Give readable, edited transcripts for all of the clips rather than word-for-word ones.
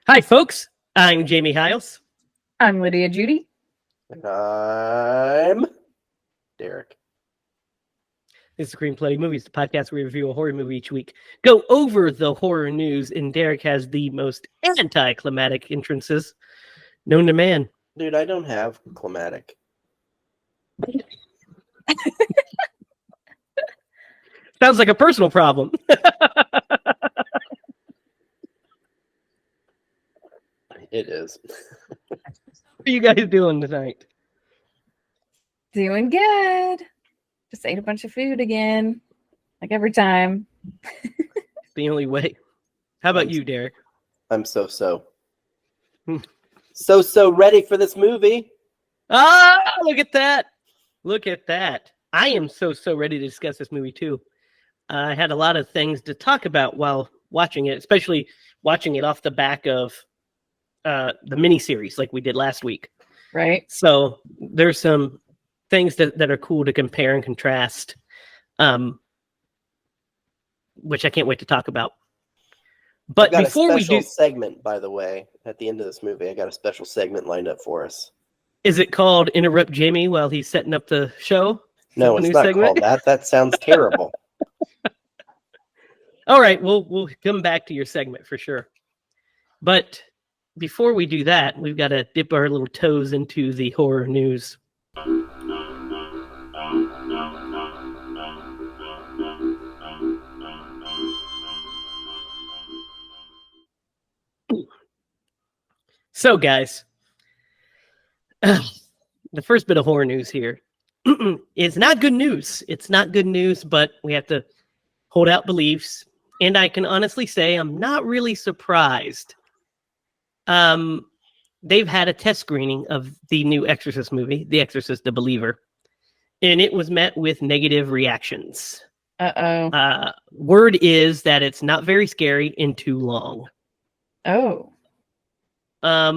Hi, folks. I'm Jamie Hiles. I'm Lydia Judy. And I'm Derek. This is Screenplay Movies, the podcast where we review a horror movie each week, go over the horror news, and Derek has the most anticlimactic entrances known to man. Dude, I don't have climatic. Sounds like a personal problem. It is. How are you guys doing tonight? Doing good. Just ate a bunch of food again, like every time. The only way. How about you, Derek? I'm so. So ready for this movie. Ah, look at that. Look at that. I am so ready to discuss this movie, too. I had a lot of things to talk about while watching it, especially watching it off the back of the miniseries like we did last week. Right. So there's some things that are cool to compare and contrast, which I can't wait to talk about. But before we do segment, by the way, at the end of this movie, I got a special segment lined up for us. Is it called Interrupt Jamie while he's setting up the show? No, it's not called that. That sounds terrible. All right, we'll come back to your segment for sure. But before we do that, we've got to dip our little toes into the horror news. So, guys, the first bit of horror news here is not good news. It's not good news, but we have to hold out beliefs. And I can honestly say I'm not really surprised. They've had a test screening of the new Exorcist movie, The Exorcist, the Believer, and it was met with negative reactions. Word is that it's not very scary and too long. Oh. I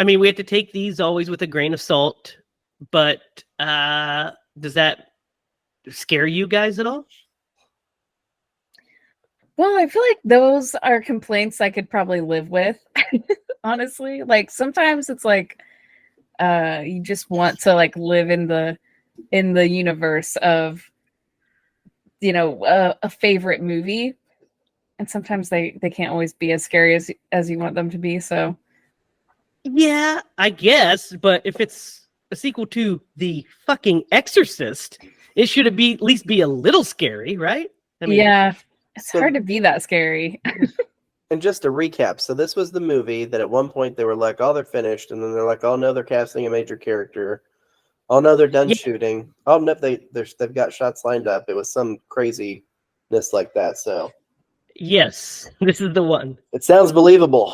mean, we have to take these always with a grain of salt, but does that scare you guys at all? Well, I feel like those are complaints I could probably live with, honestly. Like sometimes it's like you just want to like live in the universe of, you know, a favorite movie. And sometimes they can't always be as scary as you want them to be. So, yeah, I guess. But if it's a sequel to The fucking Exorcist, it should at least be a little scary, right? I mean, yeah, it's hard to be that scary. And just to recap, so this was the movie that at one point they were like, "Oh, they're finished," and then they're like, "Oh no, they're casting a major character. Oh no, they're done shooting. Oh no, they've got shots lined up." It was some craziness like that. So. Yes, this is the one. It sounds believable.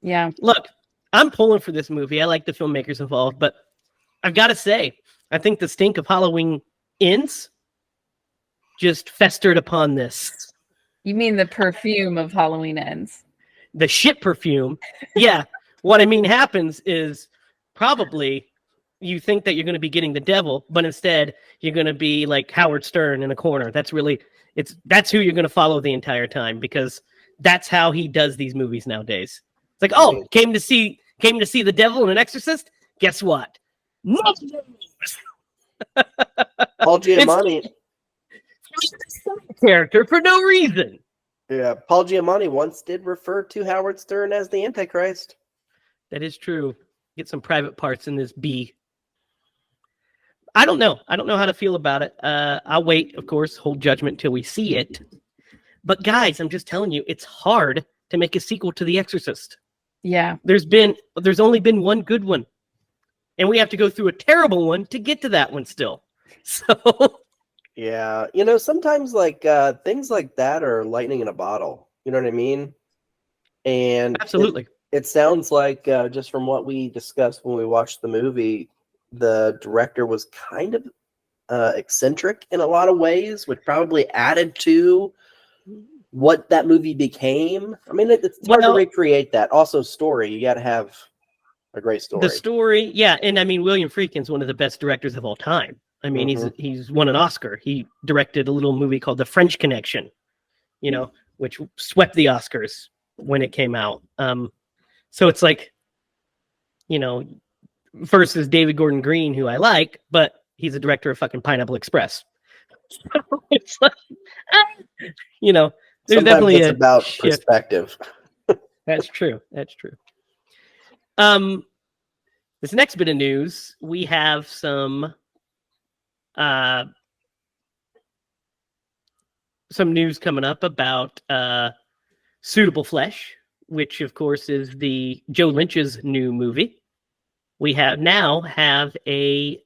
Yeah. Look, I'm pulling for this movie. I like the filmmakers involved, but I've got to say, I think the stink of Halloween Ends just festered upon this. You mean the perfume of Halloween Ends? The shit perfume. Yeah. What I mean happens is probably you think that you're going to be getting the devil, but instead you're going to be like Howard Stern in a corner. That's who you're going to follow the entire time, because that's how he does these movies nowadays. It's like, oh, came to see the devil and an exorcist. Guess what? Paul Giamatti character for no reason. Yeah, Paul Giamatti once did refer to Howard Stern as the Antichrist. That is true. Get some private parts in this B. I don't know how to feel about it. I'll wait, of course, hold judgment till we see it. But guys, I'm just telling you, it's hard to make a sequel to The Exorcist. Yeah. There's only been one good one. And we have to go through a terrible one to get to that one still. So yeah, sometimes like things like that are lightning in a bottle. You know what I mean? And absolutely. It sounds like just from what we discussed when we watched the movie, the director was kind of eccentric in a lot of ways, which probably added to what that movie became. I mean, it's hard to recreate that. Also, story. You got to have a great story. The story, yeah. And I mean, William Friedkin's one of the best directors of all time. I mean, he's won an Oscar. He directed a little movie called The French Connection, which swept the Oscars when it came out. So it's like, versus David Gordon Green, who I like, but he's a director of fucking Pineapple Express. So it's like, there's Sometimes definitely it's a about shift. perspective. That's true. This next bit of news, we have some news coming up about Suitable Flesh, which of course is the Joe Lynch's new movie. We now have a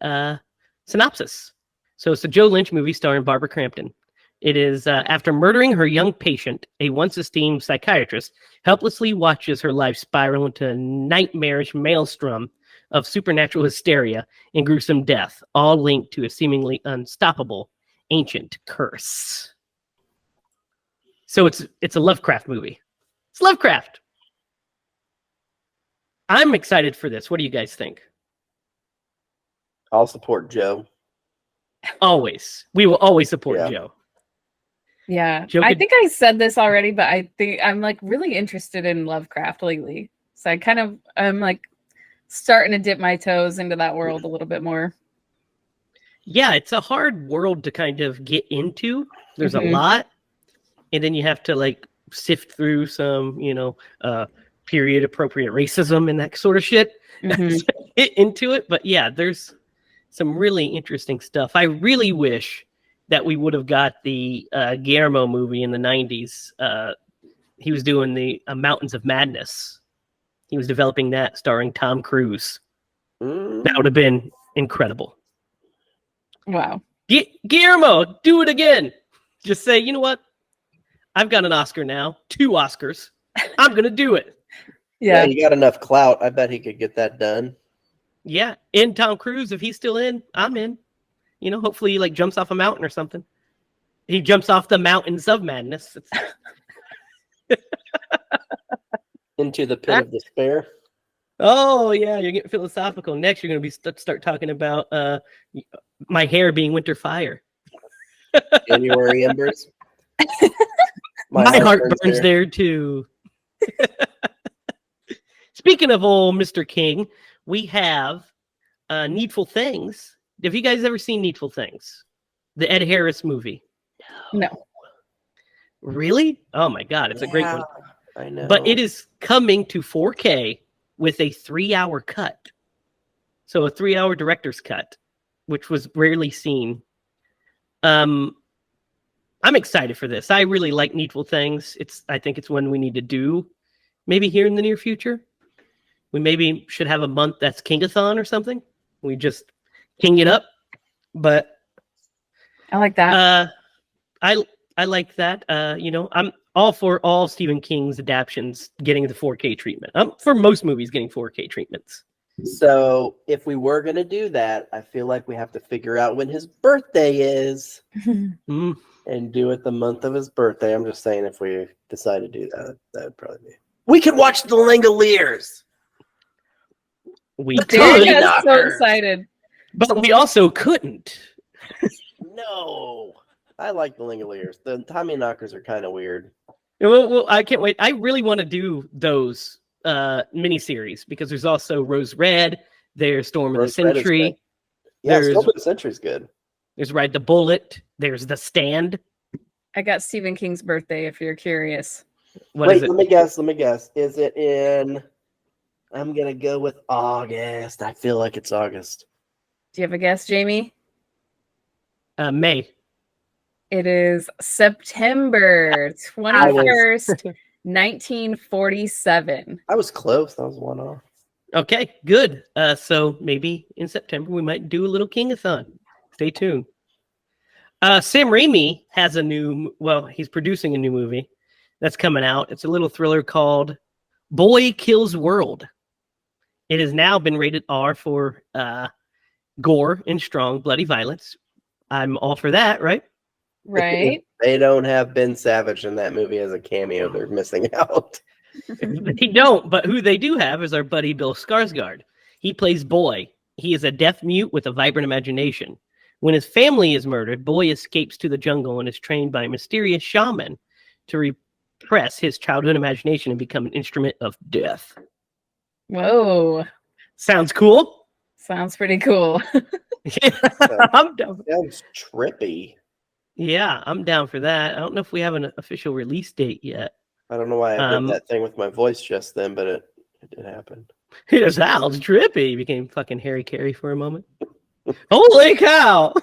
synopsis. So it's a Joe Lynch movie starring Barbara Crampton. It is after murdering her young patient, a once esteemed psychiatrist helplessly watches her life spiral into a nightmarish maelstrom of supernatural hysteria and gruesome death, all linked to a seemingly unstoppable ancient curse. So it's a Lovecraft movie. It's Lovecraft. I'm excited for this. What do you guys think? I'll support Joe. Always. We will always support Yeah. Joe. Yeah. Joe I could- think I said this already, but I think I'm like really interested in Lovecraft lately. So I'm like starting to dip my toes into that world a little bit more. Yeah, it's a hard world to kind of get into. There's a Mhm. lot. And then you have to like sift through some, period appropriate racism and that sort of shit Mhm. get into it. But yeah, there's some really interesting stuff. I really wish that we would have got the Guillermo movie in the 90s. He was doing the Mountains of Madness. He was developing that starring Tom Cruise. That would have been incredible. Wow. Guillermo, do it again. Just say, you know what? I've got an Oscar now, 2 Oscars. I'm going to do it. Yeah. You got enough clout. I bet he could get that done. Yeah. And Tom Cruise, if he's still in, I'm in. Hopefully he like jumps off a mountain or something. He jumps off the Mountains of Madness. Into the pit of despair. Oh, yeah. You're getting philosophical. Next, you're going to be start talking about my hair being winter fire. January embers. My heart burns there too. Speaking of old Mr. King, we have Needful Things. Have you guys ever seen Needful Things? The Ed Harris movie? No. Really? Oh my God, it's a great one. I know. But it is coming to 4K with a 3-hour cut. So a 3-hour director's cut, which was rarely seen. I'm excited for this. I really like Needful Things. I think it's one we need to do maybe here in the near future. We maybe should have a month that's Kingathon or something. We just king it up. But I like that. I like that. I'm all for all Stephen King's adaptions getting the 4K treatment. For most movies getting 4K treatments. So if we were going to do that, I feel like we have to figure out when his birthday is and do it the month of his birthday. I'm just saying if we decide to do that, that would probably be. We could watch The Langoliers. We Derek could, is so excited. but we also couldn't. No. I like The Langoliers. The Tommy Knockers are kind of weird. Well, I can't wait. I really want to do those miniseries because there's also Rose Red, there's Storm of the Century. Yeah, Storm of the Century is good. There's Ride the Bullet. There's The Stand. I got Stephen King's birthday if you're curious. What is it? Let me guess. Is it in... I'm going to go with August. I feel like it's August. Do you have a guess, Jamie? May. It is September 21st, 1947. I was close. That was one off. Okay, good. So maybe in September we might do a little Kingathon. Stay tuned. Sam Raimi has he's producing a new movie that's coming out. It's a little thriller called Boy Kills World. It has now been rated R for gore and strong bloody violence. I'm all for that, right? Right. They don't have Ben Savage in that movie as a cameo. They're missing out. They don't, but who they do have is our buddy Bill Skarsgård. He plays Boy. He is a deaf mute with a vibrant imagination. When his family is murdered, Boy escapes to the jungle and is trained by a mysterious shaman to suppress his childhood imagination and become an instrument of death. Whoa. Sounds cool. Sounds pretty cool. I'm down. Sounds trippy. Yeah, I'm down for that. I don't know if we have an official release date yet. I don't know why I did that thing with my voice just then, but it did happen. It sounds trippy. He became fucking Harry Carey for a moment. Holy cow!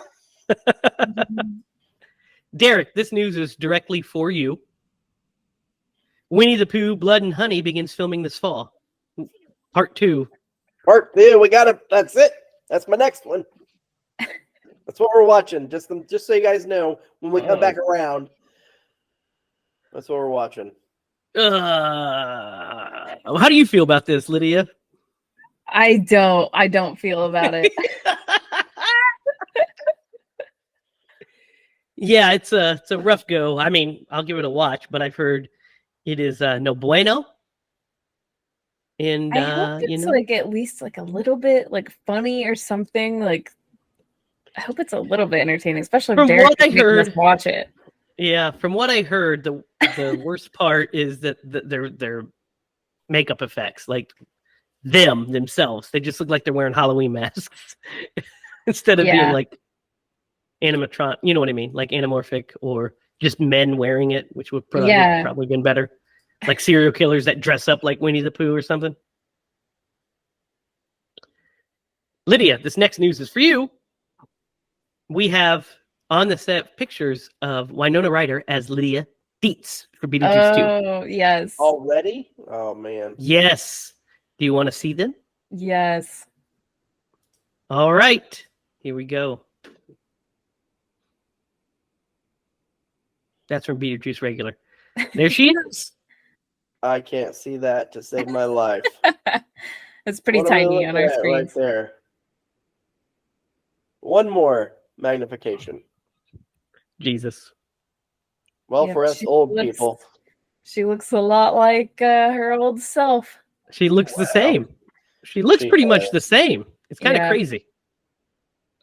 Derek, this news is directly for you. Winnie the Pooh, Blood and Honey begins filming this fall. Part 2. Part 2, we got it. That's it. That's my next one. That's what we're watching. Just so you guys know, when we come back around, that's what we're watching. How do you feel about this, Lydia? I don't feel about it. Yeah, it's a rough go. I mean, I'll give it a watch, but I've heard it is no bueno. And I hope it's like at least like a little bit like funny or something. Like I hope it's a little bit entertaining, especially if from Derek what I heard, watch it. Yeah, from what I heard, the worst part is that their makeup effects, like themselves, they just look like they're wearing Halloween masks instead of being like animatron. You know what I mean? Like anamorphic or just men wearing it, which would probably been better. Like serial killers that dress up like Winnie the Pooh or something. Lydia, this next news is for you. We have on the set pictures of Winona Ryder as Lydia Dietz for Beetlejuice 2. Oh, yes. Already? Oh, man. Yes. Do you want to see them? Yes. All right. Here we go. That's from Beetlejuice regular. There she is. I can't see that to save my life. It's pretty tiny on our screen. Right there. One more magnification. Jesus. Well, for us old people. She looks a lot like her old self. She looks the same. She looks pretty much the same. It's kind of crazy.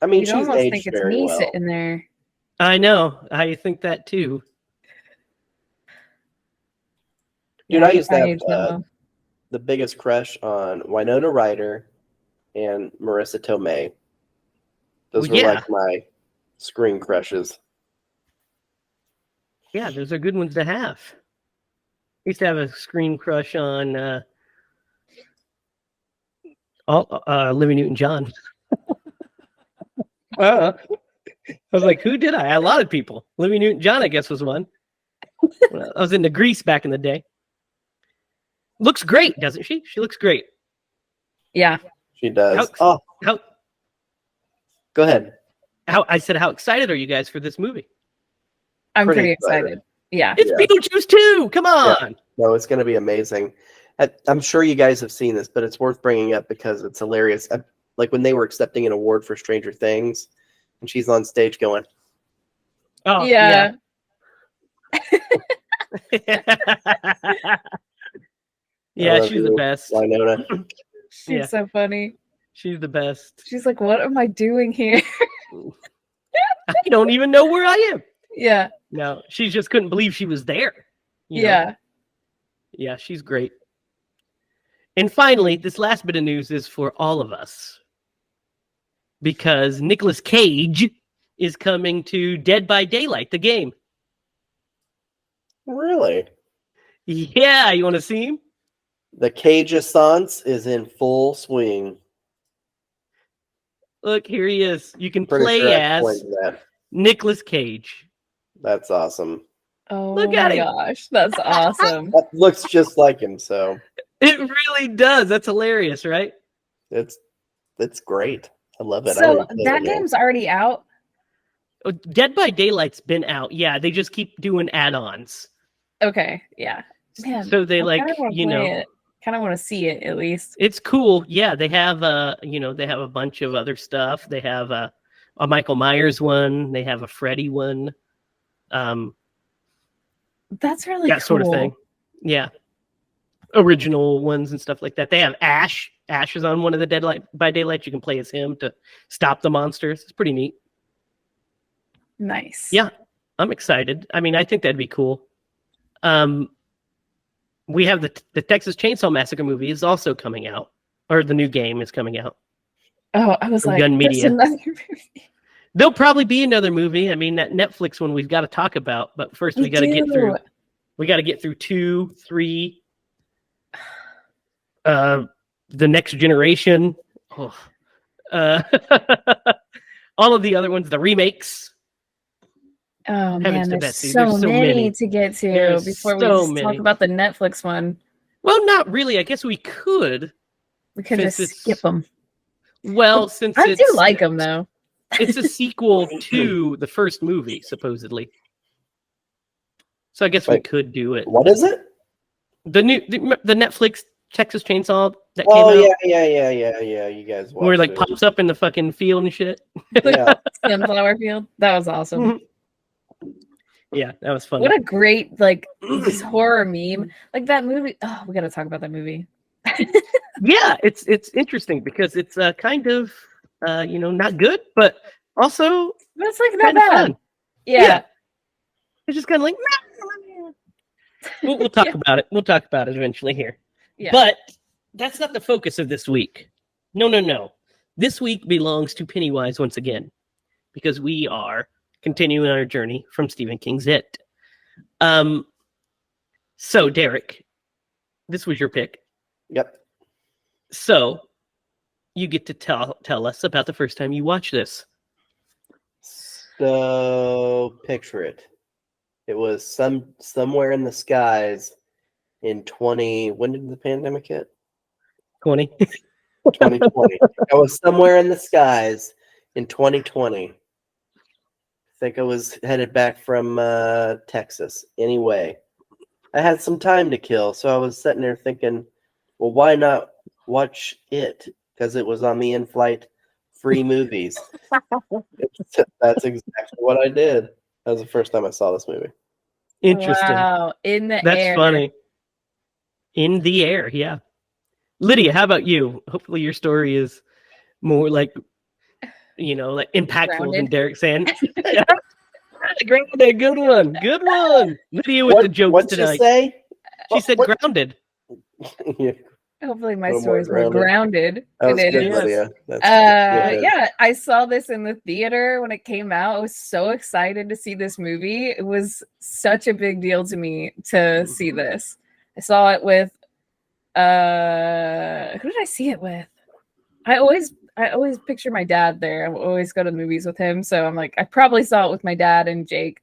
I mean, You'd she's almost aged think it's very me well. sitting there. I know. I think that too. Dude, I used to have the biggest crush on Winona Ryder and Marissa Tomei. Those were like my screen crushes. Yeah, those are good ones to have. I used to have a screen crush on Olivia Newton-John. I was like, who did I? A lot of people. Olivia Newton-John, I guess, was one. I was into Grease back in the day. Looks great, doesn't she? She looks great. Yeah. She does. How, go ahead. How excited are you guys for this movie? I'm pretty excited. Yeah. It's Beetlejuice 2. Come on. Yeah. No, it's going to be amazing. I'm sure you guys have seen this, but it's worth bringing up because it's hilarious. Like when they were accepting an award for Stranger Things, and she's on stage going, "Oh yeah." Yeah, she's the best. Winona. She's so funny. She's the best. She's like, what am I doing here? I don't even know where I am. Yeah. No, she just couldn't believe she was there. You know? Yeah, she's great. And finally, this last bit of news is for all of us. Because Nicolas Cage is coming to Dead by Daylight, the game. Really? Yeah, you want to see him? The Cage-assance is in full swing. Look, here he is. You can play as Nicolas Cage. That's awesome. Oh, look at him. Gosh, that's awesome. That looks just like him, so. It really does. That's hilarious, right? It's great. I love it. So that game's already out? Oh, Dead by Daylight's been out. Yeah, they just keep doing add-ons. Okay, yeah. Man, so they kind of want to see it at least. It's cool. Yeah, they have they have a bunch of other stuff. They have a Michael Myers one. They have a Freddy one. That's really that sort of thing. Yeah, original ones and stuff like that. They have Ash. Ash is on one of the Dead by Daylight. You can play as him to stop the monsters. It's pretty neat. Nice. Yeah, I'm excited. I mean, I think that'd be cool. we have the Texas Chainsaw Massacre movie is also coming out, or the new game is coming out. Oh, I was From like, Gun there's Media. another movie. There'll probably be another movie. I mean, that Netflix one we've got to talk about, but first we got to get through. We got to get through 2, 3. The Next Generation. Oh. All of the other ones, the remakes. Oh man, to there's Betsy. so, There's so many many. to get to There's before we so just many. talk about the Netflix one. Well, not really. I guess we could. We could Since just it's- skip them. Well, since I do it's like them though. it's a sequel to the first movie, supposedly. So I guess we Wait, could do it. What is it? The Netflix Texas Chainsaw that Oh came out, yeah. You guys watched where it like it. pops up in the fucking field and shit. Yeah. Sunflower Field. That was awesome. Yeah, that was funny. What a great like this horror meme. Like that movie. Oh, we gotta talk about that movie. Yeah, it's interesting because it's kind of not good, but also But it's like not kind of bad. fun. Yeah. It's just kind of like we'll talk Yeah. about it. We'll talk about it eventually here. Yeah. But that's not the focus of this week. No. This week belongs to Pennywise once again, because we are continuing our journey from Stephen King's It. So Derek, this was your pick. Yep. So you get to tell us about the first time you watched this. So picture it. It was somewhere in the skies in 20. When did the pandemic hit? 20. 2020. I was somewhere in the skies in 2020. I think I was headed back from Texas. Anyway, I had some time to kill, so I was sitting there thinking, well, why not watch it? Because it was on the in-flight free movies. That's exactly what I did. That was the first time I saw this movie. Interesting. Wow. In the That's air. funny. In the air, yeah. Lydia, how about you? Hopefully your story is more like like impactful than Grounded. Derek saying. Grounded, good one. Good one. Lydia with the jokes What'd tonight. you say? She said What? grounded. Yeah, Hopefully my A little story more is more grounded. that was It good, is. Yes. Lydia. That's good. Go ahead. Yeah, I saw this in the theater when it came out. I was so excited to see this movie. It was such a big deal to me to see this. I saw it with who did I see it with? I always picture my dad there. I always go to the movies with him. So I'm like, I probably saw it with my dad and Jake.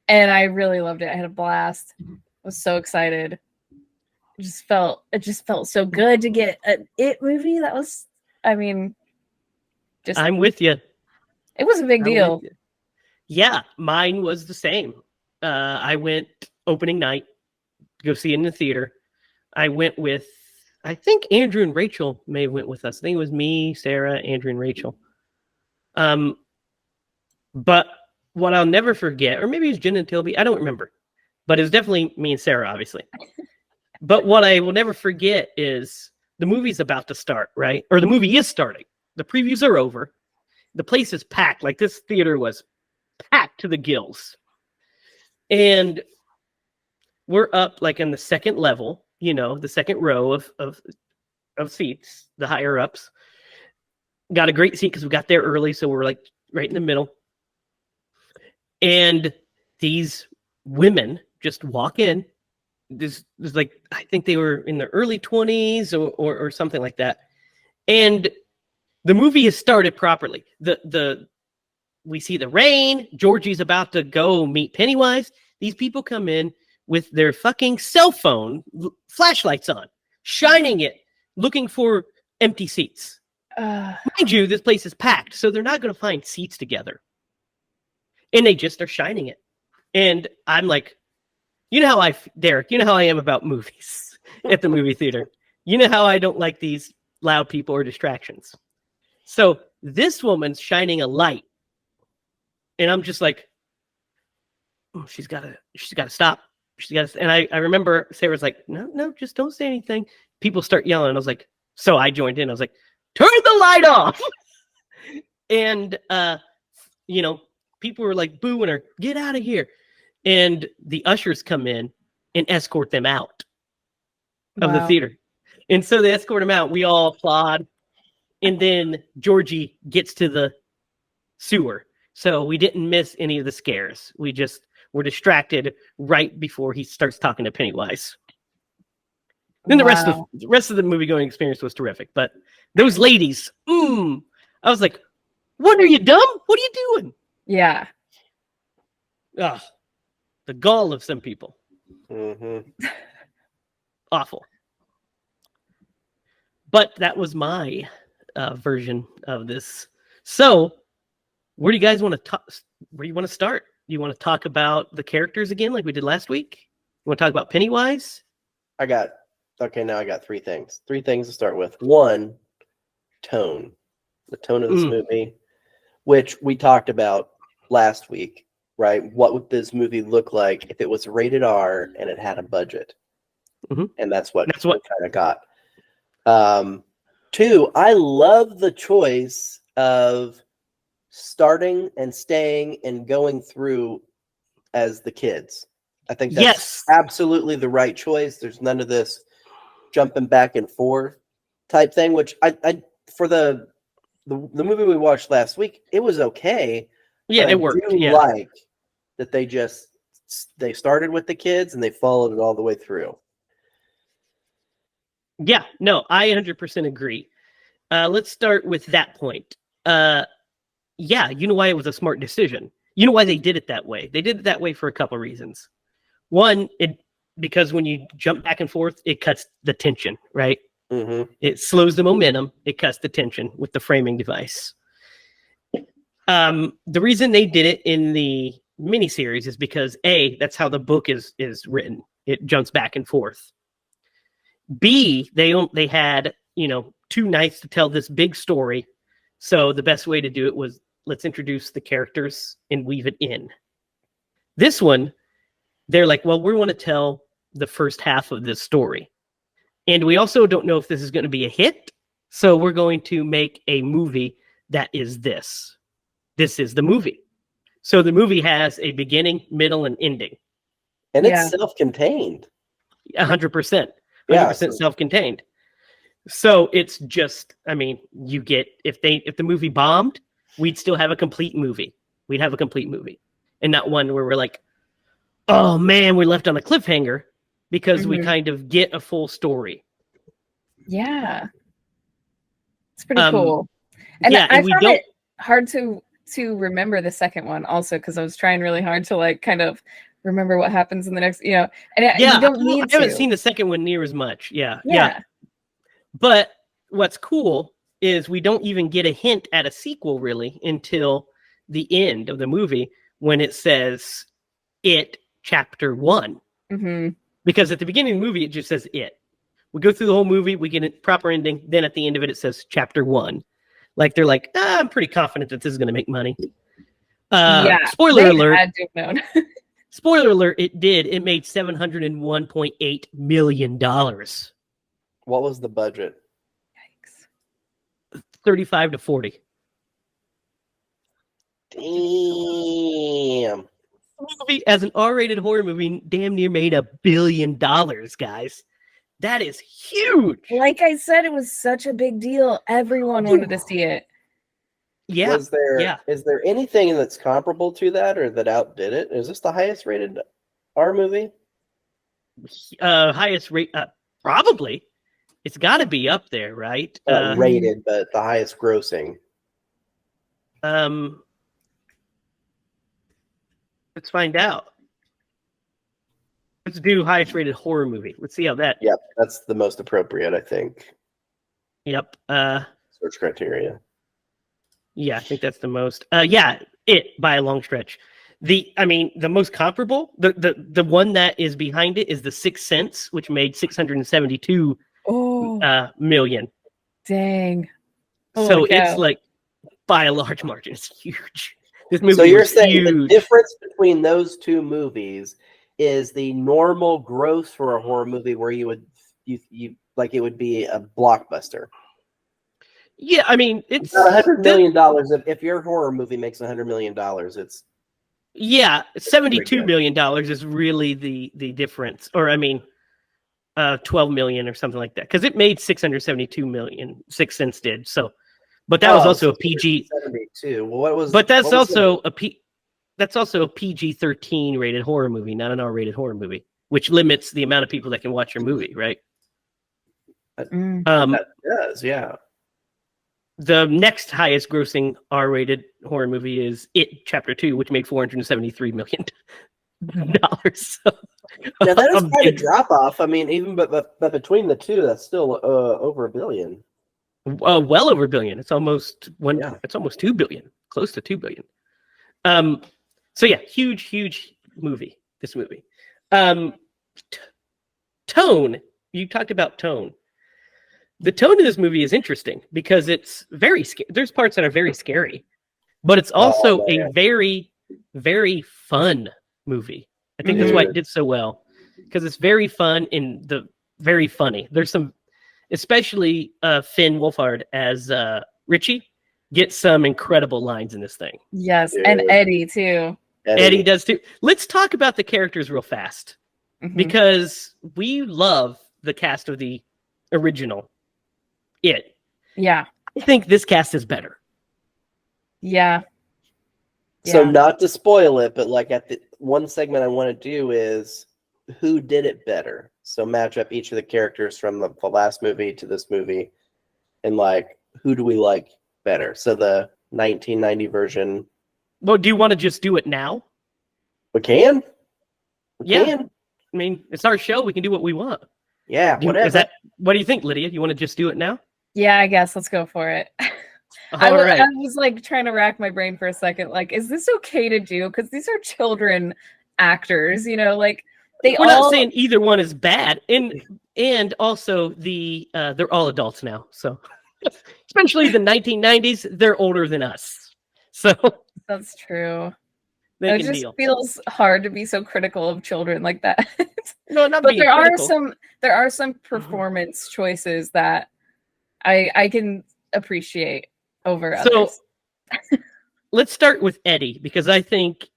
And I really loved it. I had a blast. I was so excited. It just felt so good to get an It movie. That was, I'm with you. it was a big I'm deal. with you. Yeah, mine was the same. I went opening night to go see it in the theater. I went with, I think Andrew and Rachel may have went with us. I think it was me, Sarah, Andrew, and Rachel. But what I'll never forget, or maybe it was Jen and Tilby, I don't remember. But it was definitely me and Sarah, obviously. But what I will never forget is the movie's about to start, right? Or the movie is starting. The previews are over. The place is packed. Like this theater was packed to the gills. And we're up like in the second level, the second row of seats, the higher ups. Got a great seat because we got there early, so we're like right in the middle. And these women just walk in. There's like, I think they were in their early 20s or something like that. And the movie has started properly. We see the rain. Georgie's about to go meet Pennywise. These people come in with their fucking cell phone flashlights on, shining it, looking for empty seats. Mind you, this place is packed, so they're not going to find seats together. And they just are shining it. And I'm like, Derek, you know how I am about movies at the movie theater. You know how I don't like these loud people or distractions. So this woman's shining a light. And I'm just like, oh, she's got to stop. And I remember Sarah's like, no, just don't say anything. People start yelling. I was like, so I joined in. I was like, turn the light off. And, people were like booing her, get out of here. And the ushers come in and escort them out of the Wow. theater. And so they escort him out. We all applaud. And then Georgie gets to the sewer. So we didn't miss any of the scares. We just were distracted right before he starts talking to Pennywise. Then the Wow. rest of the movie going experience was terrific. But those ladies, I was like, what are you, dumb? What are you doing? Yeah. Ugh, the gall of some people. Mm-hmm. Awful. But that was my version of this. So, where do you guys want to talk? Where do you want to start? You want to talk about the characters again, like we did last week? You want to talk about Pennywise? Now I got three things. Three things to start with. One, tone. The tone of this movie, which we talked about last week, right? What would this movie look like if it was rated R and it had a budget? And that's what we kind of got. Two, I love the choice of starting and staying and going through as the kids. I think that's absolutely the right choice. There's none of this jumping back and forth type thing, which I for the movie we watched last week, it was okay. Yeah, it worked. I do like that they started with the kids and they followed it all the way through. Yeah, no, I 100% agree. Let's start with that point. Yeah, you know why it was a smart decision. You know why they did it that way. They did it that way for a couple of reasons. One, because when you jump back and forth, it cuts the tension, right? Mm-hmm. It slows the momentum. It cuts the tension with the framing device. The reason they did it in the miniseries is because A, that's how the book is written. It jumps back and forth. B, they had, 2 nights to tell this big story. So the best way to do it was, let's introduce the characters and weave it in. This one, they're like, well, we want to tell the first half of this story. And we also don't know if this is going to be a hit. So we're going to make a movie that is this. This is the movie. So the movie has a beginning, middle, and ending. And it's self-contained. 100%. 100% self-contained. So it's just, you get, if the movie bombed, we'd still have a complete movie. We'd have a complete movie. And not one where we're like, oh man, we left on a cliffhanger, because we kind of get a full story. Yeah. It's pretty cool. And I found it hard to remember the second one also, because I was trying really hard to kind of remember what happens in the next, and you don't need to. I haven't seen the second one near as much. Yeah. But what's cool is we don't even get a hint at a sequel really until the end of the movie, when it says It Chapter 1. Mm-hmm. Because at the beginning of the movie, it just says It. We go through the whole movie, we get a proper ending. Then at the end of it, it says Chapter 1. Like they're like, I'm pretty confident that this is going to make money. Spoiler alert. Had to have known. Spoiler alert, it did. It made $701.8 million. What was the budget? Yikes. 35 to 40. Damn. Movie, as an R-rated horror movie, damn near made $1 billion, guys. That is huge. Like I said, it was such a big deal. Everyone wanted to see it. Yeah. Is there anything that's comparable to that or that outdid it? Is this the highest rated R movie? Highest rate, probably. It's got to be up there, right? Rated, but the highest grossing. Let's find out. Let's do highest rated horror movie. Let's see how that. Yep, that's the most appropriate, I think. Yep. Search criteria. Yeah, I think that's the most. It by a long stretch. The most comparable, the one that is behind it is The Sixth Sense, which made 672 million. Dang. So it's like by a large margin. It's huge. This movie. So you're saying the difference between those two movies is the normal gross for a horror movie, where you like it would be a blockbuster. Yeah, it's $100 million. If your horror movie makes $100 million, it's Yeah, $72 million is really the difference, or I mean, 12 million or something like that, because it made 672 million. Sixth Sense did so, but that was also a PG 72. Well, what was? But that's what was also that's also a PG-13 rated horror movie, not an R-rated horror movie, which limits the amount of people that can watch your movie, right? that does, yeah. The next highest grossing R-rated horror movie is It Chapter 2, which made $473 million. So, Now that is quite a drop off. I mean, even but between the two, that's still over $1 billion. Well over $1 billion. It's almost Yeah. It's almost $2 billion, close to $2 billion. So yeah, huge movie. This movie. Tone. You talked about tone. The tone of this movie is interesting because it's very scary. There's parts that are very scary, but it's also a very, very fun movie. I think that's why it did so well, because it's very fun and very funny. There's some, especially Finn Wolfhard as Richie, gets some incredible lines in this thing. Yes, and Eddie too. Eddie does too. Let's talk about the characters real fast, because we love the cast of the original It. Yeah. I think this cast is better. Yeah. So not to spoil it, but like at the one segment I want to do is who did it better. So match up each of the characters from the last movie to this movie, and like who do we like better? So the 1990 version. Well, do you want to just do it now? We can. I mean, it's our show. We can do what we want. Yeah. Whatever. What do you think, Lydia? You want to just do it now? Yeah, I guess let's go for it. I was like trying to rack my brain for a second. Like, is this okay to do? Because these are children actors, like We're not saying either one is bad, and also they're all adults now. So, especially the 1990s, they're older than us. So that's true. It just feels hard to be so critical of children like that. No, not but being there critical. are some performance choices that I can appreciate over others. So let's start with Eddie, because I think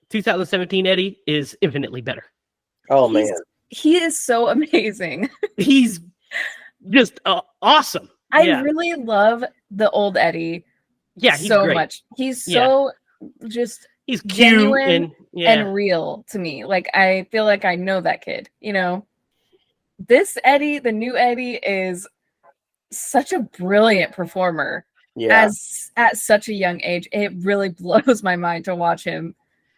2017 Eddie is infinitely better. Oh man, he is so amazing. He's just awesome. I really love the old Eddie. Yeah, he's so great. much. He's so just he's cute genuine and real to me. Like I feel like I know that kid. This Eddie, the new Eddie, is such a brilliant performer. Yeah. At such a young age, it really blows my mind to watch him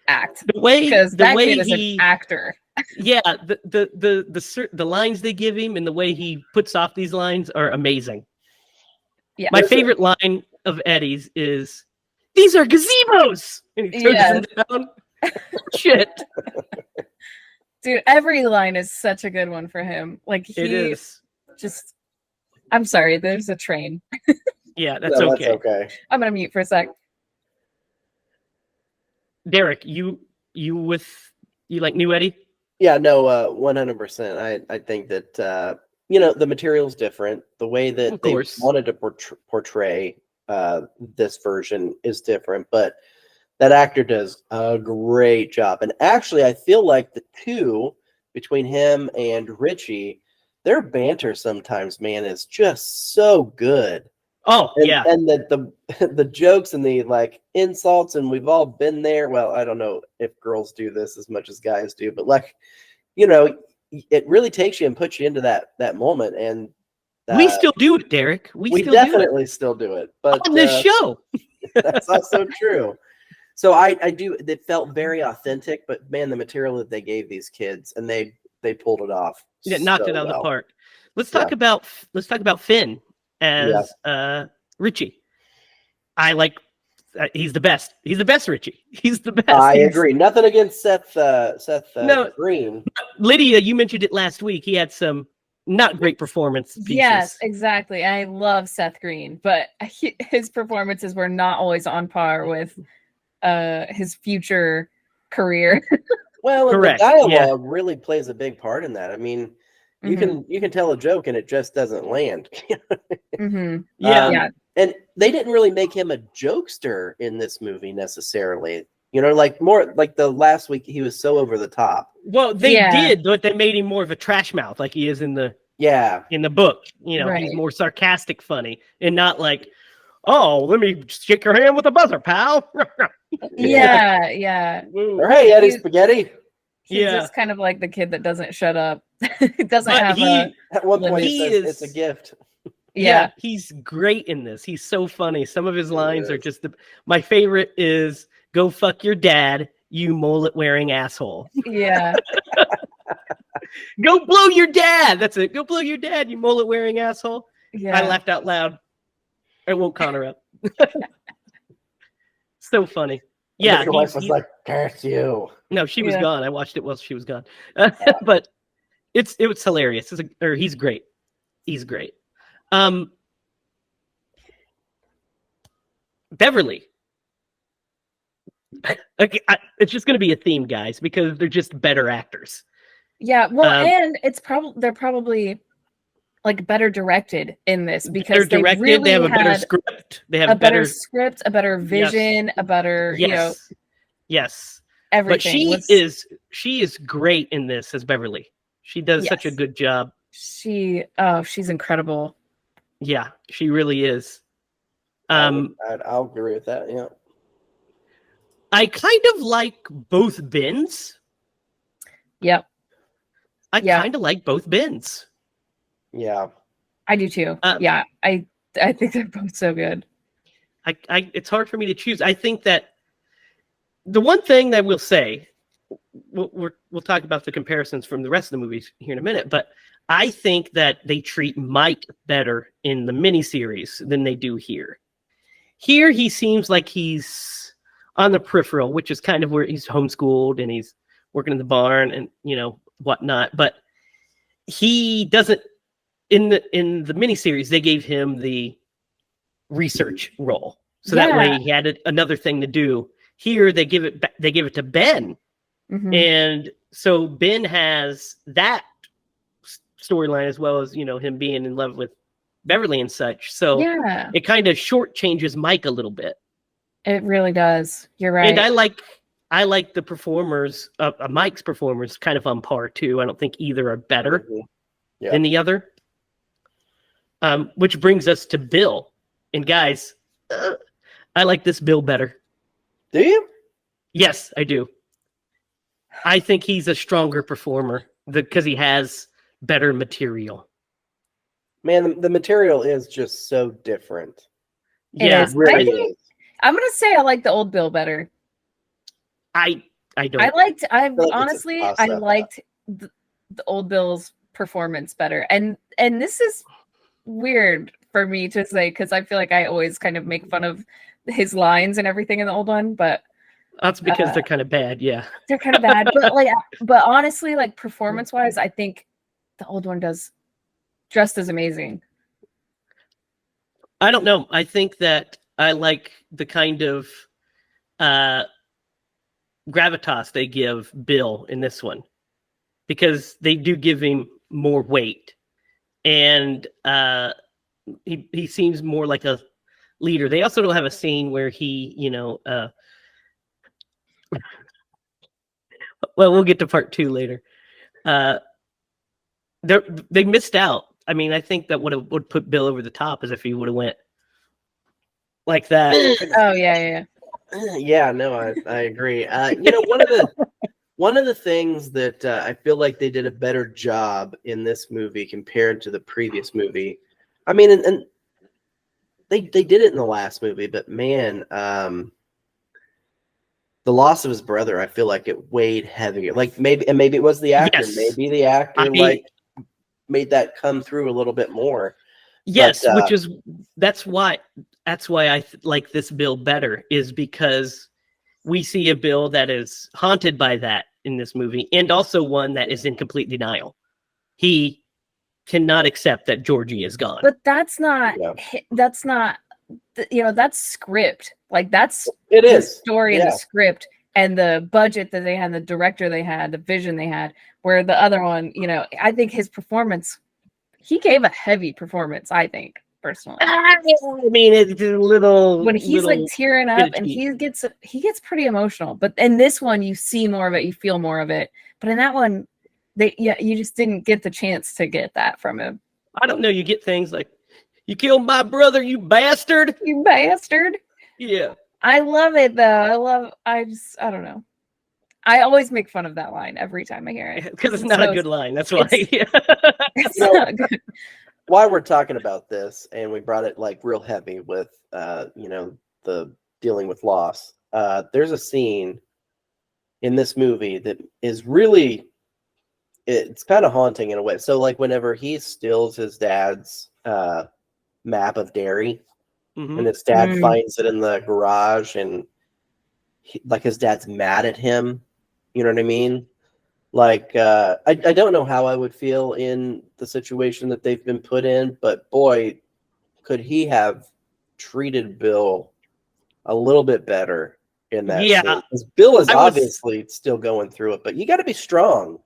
act. Because that kid is an actor. Yeah, the lines they give him and the way he puts off these lines are amazing. Yeah. My favorite line of Eddie's is, "These are gazebos," and he turns them down. Shit. Dude, every line is such a good one for him. Like it is. Just, I'm sorry, there's a train. Yeah, that's okay. That's okay. I'm gonna mute for a sec. Derek, you like new Eddie? Yeah, no, 100%. I think that the material's different. The way that they wanted to portray this version is different, but that actor does a great job. And actually, I feel like the two between him and Richie, their banter sometimes, man, is just so good. Oh, and the jokes and the like insults, and we've all been there. Well, I don't know if girls do this as much as guys do, but like, it really takes you and puts you into that moment. And we still do it, Derek. We definitely still do it. But on this show, that's also true. So I do. It felt very authentic, but man, the material that they gave these kids, and they pulled it off. Yeah, knocked it out of the park. Let's talk about Finn as Richie. I like. He's the best. He's the best Richie. He's the best. I agree. Nothing against Seth Green. Lydia, you mentioned it last week. He had some not great performance pieces. Yes, exactly. I love Seth Green, but his performances were not always on par with his future career. Well, the dialogue really plays a big part in that. I mean, you can tell a joke and it just doesn't land. Yeah. And they didn't really make him a jokester in this movie necessarily. You know, like more like the last week he was so over the top. Well, they Yeah. did, but they made him more of a trash mouth, like he is in the Yeah. book. You know, he's Right. more sarcastic, funny, and not like, "Oh, let me shake your hand with a buzzer, pal." Yeah. Woo. Or hey, Eddie He- Spaghetti. He's Yeah. just kind of like the kid that doesn't shut up. Doesn't But have he, At one point Limit. he He says is- it's a gift. yeah, he's great in this. He's so funny. Some of his lines are just my favorite is "Go fuck your dad, you mullet wearing asshole." Yeah. Go blow your dad. That's it. Go blow your dad, you mullet wearing asshole. Yeah. I laughed out loud. I woke Connor up. So funny. Yeah, Your wife was he's- like, "Curse you." no, she was Yeah. gone. I watched it while she was gone. But it was hilarious. He's great. He's great. Beverly. Okay, it's just going to be a theme, guys, because they're just better actors. Yeah. Well, Um, and it's they're probably like better directed in this because They're they directed. really They have a better had script. They have a better script, a better vision, a better, Yes. Yes. everything. But she is great in this as Beverly. She does such a Yes. good job. She's incredible. Yeah, she really is. I'll agree with that. Yeah. I kind of like both Bens. Yep. I Yeah. kind of like both Bens. Yeah. I do too. Yeah. I think they're both so good. It's hard for me to choose. I think that the one thing that we'll say, we'll talk about the comparisons from the rest of the movies here in a minute, but I think that they treat Mike better in the miniseries than they do here. Here, he seems like he's on the peripheral, which is kind of where he's homeschooled and he's working in the barn and whatnot. But he doesn't. In the miniseries, they gave him the research role, so that way he had another thing to do. Here, they give it to Ben, Mhm. and so Ben has that storyline as well as him being in love with Beverly and such. So Yeah, it kind of shortchanges Mike a little bit. it really does. You're right. And I like the performers, Mike's performers, kind of on par too. I don't think either are better than the other. Which brings us to Bill. And guys, I like this Bill better. Do you? Yes, I do. I think he's a stronger performer because he has better material. Man, the material is just so different. It Yeah, is. Really I think is. I'm gonna say I like the old Bill better. I don't. feel like it's a Honestly, I toss-up. liked the old Bill's performance better. And this is weird for me to say because I feel like I always kind of make fun of his lines and everything in the old one, but That's because they're kind of bad. Yeah. they're kind of bad. But honestly, like performance wise, I think the old one does just as amazing. I don't know. I think that I like the kind of gravitas they give Bill in this one because they do give him more weight, and he seems more like a leader. They also don't have a scene where he, well, we'll get to part 2 later. They missed out. I mean, I think that would put Bill over the top is if he would have went like that. Oh yeah. Yeah, no, I agree. One of the things that I feel like they did a better job in this movie compared to the previous movie. I mean, and they did it in the last movie, but man, the loss of his brother, I feel like it weighed heavier. Like maybe it was the actor. Yes. Maybe the actor made that come through a little bit more. Yes, But, that's why I like this Bill better is because we see a Bill that is haunted by that in this movie, and also one that is in complete denial. He cannot accept that Georgie is gone. But that's not that's script. Like that's it the is story and the script and the budget that they had, the director they had, the vision they had. Where the other one, I think his performance, he gave a heavy performance. I think personally. I mean, it's a little When he's like little tearing up and bitchy. he gets pretty emotional. But in this one, you see more of it, you feel more of it. But in that one, you just didn't get the chance to get that from him. I don't know. You get things like, "You killed my brother, you bastard." You bastard. Yeah. I love it though. I don't know. I always make fun of that line every time I hear it. Because it's not a good line. That's why. It's not good. While we're talking about this, and we brought it like real heavy with, the dealing with loss. There's a scene in this movie that is really, it's kind of haunting in a way. So, like, whenever he steals his dad's map of Derry, Mhm. and his dad finds it in the garage, and like his dad's mad at him. You know what I mean? Like, I don't know how I would feel in the situation that they've been put in, but boy, could he have treated Bill a little bit better in that Yeah. scene. Because Bill is I was- obviously still going through it, but you got to be strong.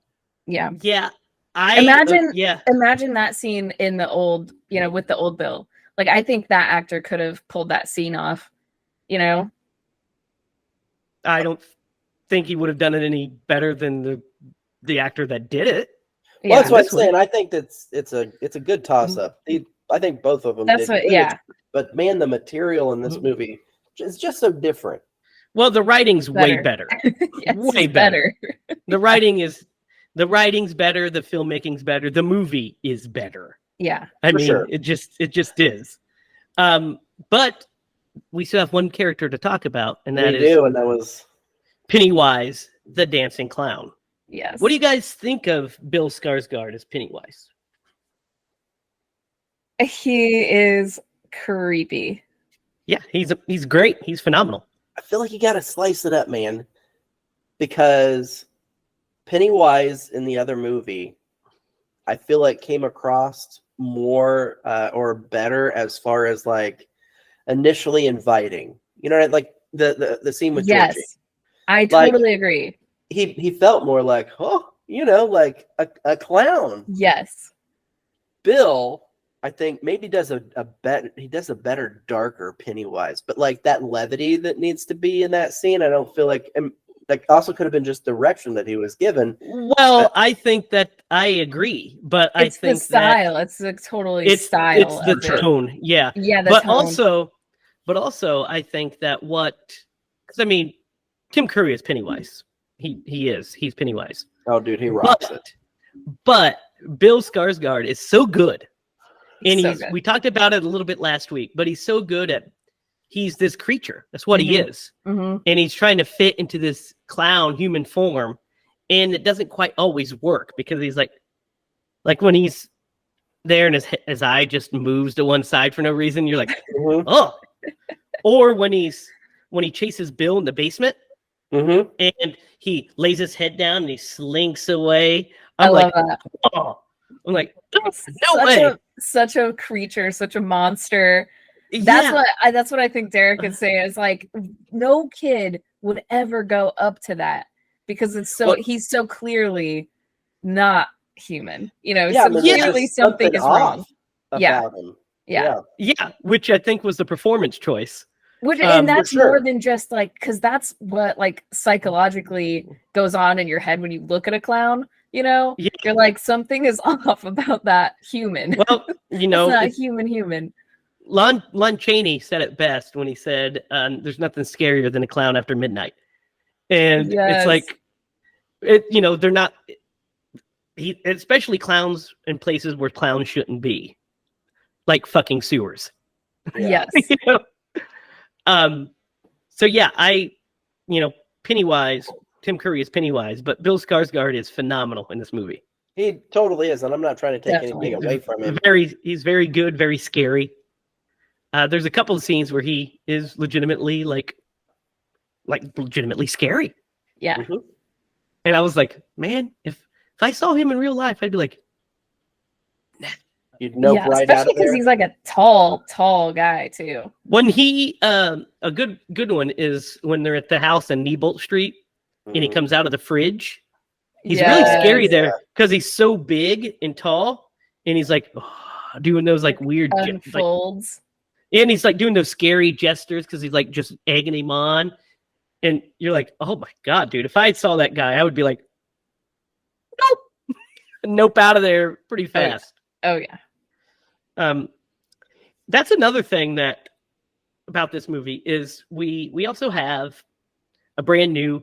Yeah. Yeah. Imagine that scene in the old, with the old Bill. Like, I think that actor could have pulled that scene off, I don't think he would have done it any better than the actor that did it. Well, that's what I'm this one. saying. I think it's a good toss up. I think both of them That's did what, good. yeah. But man, the material in this movie is just so different. Well, the writing's way Better. better. Yes, Way it's better. The writing's better. The filmmaking's better. The movie is better. Yeah. I For mean, sure. it just is. But we still have one character to talk about, and that is and that was Pennywise, the dancing clown. Yes. What do you guys think of Bill Skarsgård as Pennywise? He is creepy. Yeah, he's great. He's phenomenal. I feel like you got to slice it up, man, because Pennywise in the other movie, I feel like came across more or better as far as like initially inviting. You know, like the scene with Yes. Georgie. I Like, totally agree. He felt more like, like a clown. Yes. Bill, I think maybe does a better darker Pennywise, but like that levity that needs to be in that scene, I don't feel like, and like also could have been just direction that he was given. Well, I think that I agree, but I It's think the style. It's the totally it's style. the of it. tone. Yeah. Yeah, the But tone. also I think that because I mean, Tim Curry is Pennywise. He's Pennywise. Oh, dude, he rocks it. But Bill Skarsgård is so good. And So good. we talked about it a little bit last week, but he's so good he's this creature. That's what he is. Mm-hmm. And he's trying to fit into this clown human form. And it doesn't quite always work because he's like when he's there and his eye just moves to one side for no reason, you're like, Mm-hmm. oh. Or when he chases Bill in the basement Mm-hmm. and he lays his head down and he slinks away. I I'm like, love that. oh. I'm like, no way. Such a creature, such a monster. That's what I think Derek is saying. Is like no kid would ever go up to that because he's so clearly not human. Clearly something is wrong. About him. Yeah, which I think was the performance choice. And that's for sure. more than just like, because that's what like psychologically goes on in your head when you look at a clown. You're like, something is off about that human. Well, it's not human. Lon Chaney said it best when he said, "There's nothing scarier than a clown after midnight," and it's like, they're not. Especially clowns in places where clowns shouldn't be, like fucking sewers. Yes. So yeah, Pennywise. Tim Curry is Pennywise, but Bill Skarsgård is phenomenal in this movie. He totally is, and I'm not trying to take anything away from him. He's very good, very scary. There's a couple of scenes where he is legitimately legitimately scary. Yeah. Mm-hmm. And I was like, man, if I saw him in real life, I'd be like, nah. You'd nope right out of there. Because he's like a tall guy too. When he a good one is when they're at the house on Neibolt Street. And he comes out of the fridge. He's really scary there because he's so big and tall. And he's like, oh, doing those like weird, like, Unfolds. and he's like doing those scary gestures because he's like just egging him on, and you're like, oh my god, dude! If I saw that guy, I would be like, nope, nope, out of there pretty fast. Oh yeah. That's another thing that about this movie is we also have a brand new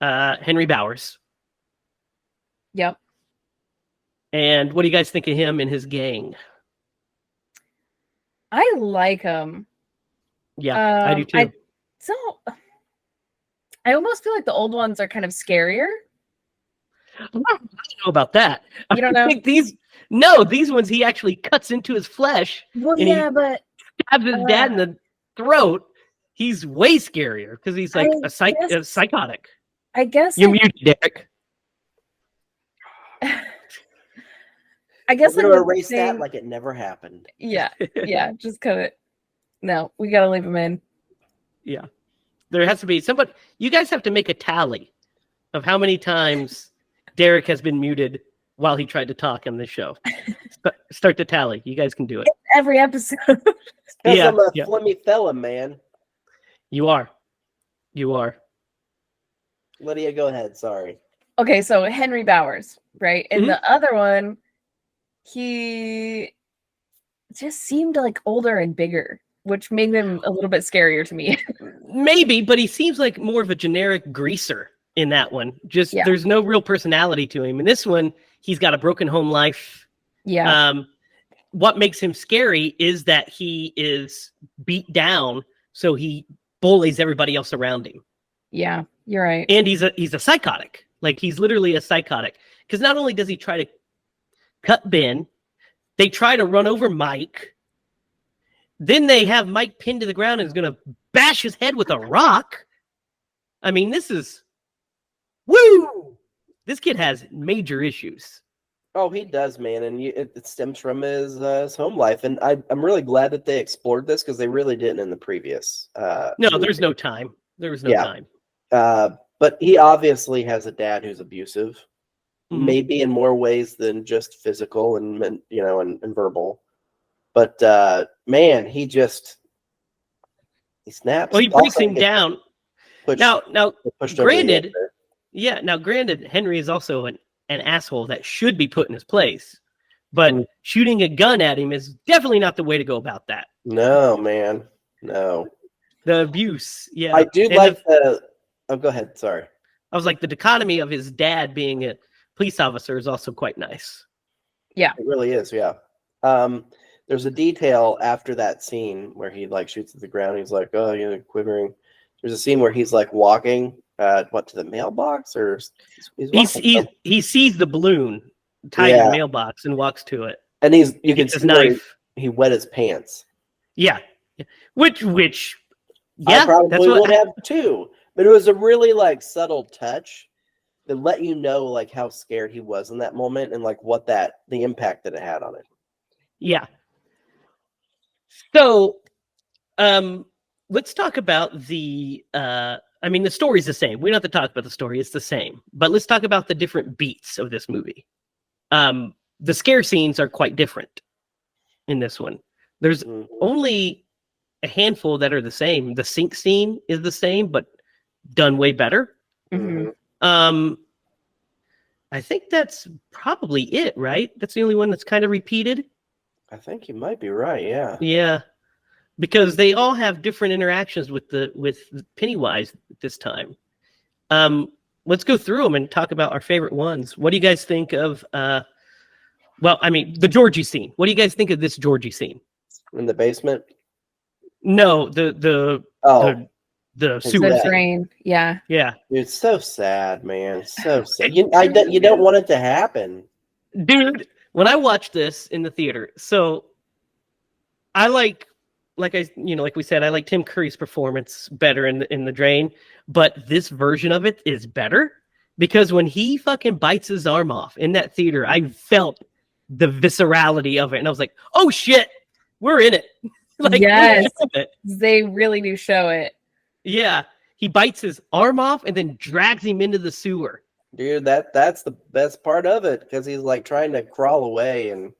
Henry Bowers. Yep. And what do you guys think of him and his gang? I like him. Yeah, I do too. I almost feel like the old ones are kind of scarier. I don't know about that. You don't know? I think these ones he actually cuts into his flesh. Well, and yeah, but stabs his dad in the throat. He's way scarier because he's like a psychotic. I guess You're muted, Derek. I guess we're gonna erase that like it never happened. Yeah, just cut it. No, we gotta leave him in. Yeah, there has to be somebody. You guys have to make a tally of how many times Derek has been muted while he tried to talk on this show. Start the tally. You guys can do it. Every episode. Because I'm a flimmy fella, man. You are. Lydia, go ahead. Sorry. Okay, so Henry Bowers, right? And the other one, he just seemed like older and bigger, which made him a little bit scarier to me. Maybe, but he seems like more of a generic greaser in that one. Just there's no real personality to him. In this one, he's got a broken home life. Yeah. What makes him scary is that he is beat down, so he bullies everybody else around him. Yeah, you're right. And he's a psychotic. Like, he's literally a psychotic. Because not only does he try to cut Ben, they try to run over Mike. Then they have Mike pinned to the ground and is going to bash his head with a rock. I mean, this is... Woo! This kid has major issues. Oh, he does, man. And it stems from his home life. And I'm really glad that they explored this because they really didn't in the previous. No, movie. There's no time. There was no time. But he obviously has a dad who's abusive, maybe in more ways than just physical and and verbal. But man, he snaps. Well, he breaks him down. Now, granted, granted, Henry is also an asshole that should be put in his place. But shooting a gun at him is definitely not the way to go about that. No, man, no. The abuse, yeah. I do like the. Oh, go ahead. Sorry. I was like, the dichotomy of his dad being a police officer is also quite nice. Yeah. It really is, yeah. There's a detail after that scene where he like shoots at the ground. He's like, oh, quivering. There's a scene where he's like walking, to the mailbox, or he sees the balloon tied in the mailbox and walks to it. And you can see his knife. He wet his pants. Yeah. Which I probably would have too. But it was a really like subtle touch that let you know like how scared he was in that moment and like the impact that it had on it. Yeah. So, let's talk about the. The story's the same. We don't have to talk about the story; it's the same. But let's talk about the different beats of this movie. The scare scenes are quite different in this one. There's only a handful that are the same. The sink scene is the same, but done way better. I think that's probably it, right? That's the only one that's kind of repeated. I think you might be right. Yeah. Yeah, because they all have different interactions with Pennywise this time. Let's go through them and talk about our favorite ones. What do you guys think of? The Georgie scene. What do you guys think of this Georgie scene? In the basement? No, the sewer drain. Yeah. Yeah. It's so sad, man. It's so sad. You don't want it to happen. Dude, when I watched this in the theater, so I like we said, I like Tim Curry's performance better in the drain, but this version of it is better because when he fucking bites his arm off in that theater, I felt the viscerality of it, and I was like, "Oh shit, we're in it!" Yes, they really do show it. Yeah, he bites his arm off and then drags him into the sewer. Dude, that's the best part of it because he's like trying to crawl away and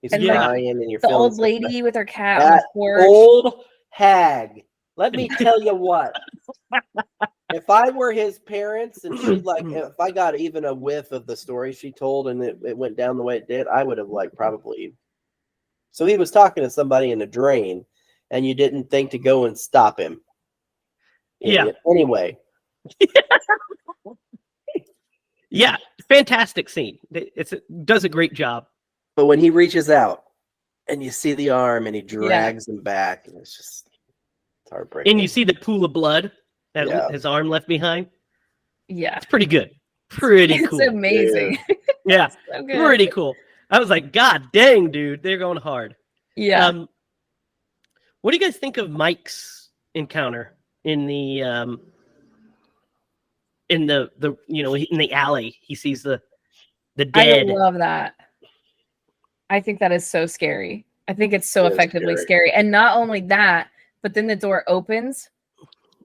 He's And, like, crying, and you're The feeling old so lady with her cat on bad. the That porch. old hag. Let me tell you what. If I were his parents and she if I got even a whiff of the story she told and it went down the way it did, I would have probably. So he was talking to somebody in a drain, and you didn't think to go and stop him. Yeah. Anyway. Yeah. Fantastic scene. It does a great job. But when he reaches out and you see the arm and he drags him back, and it's heartbreaking. And you see the pool of blood that his arm left behind. Yeah. It's pretty good. Pretty It's cool. amazing. Yeah. So good. Pretty cool. I was like, God dang, dude, they're going hard. Yeah. What do you guys think of Mike's encounter in the in the alley? He sees the dead. I love that. I think that is so scary. I think it's so It is effectively scary. And not only that, but then the door opens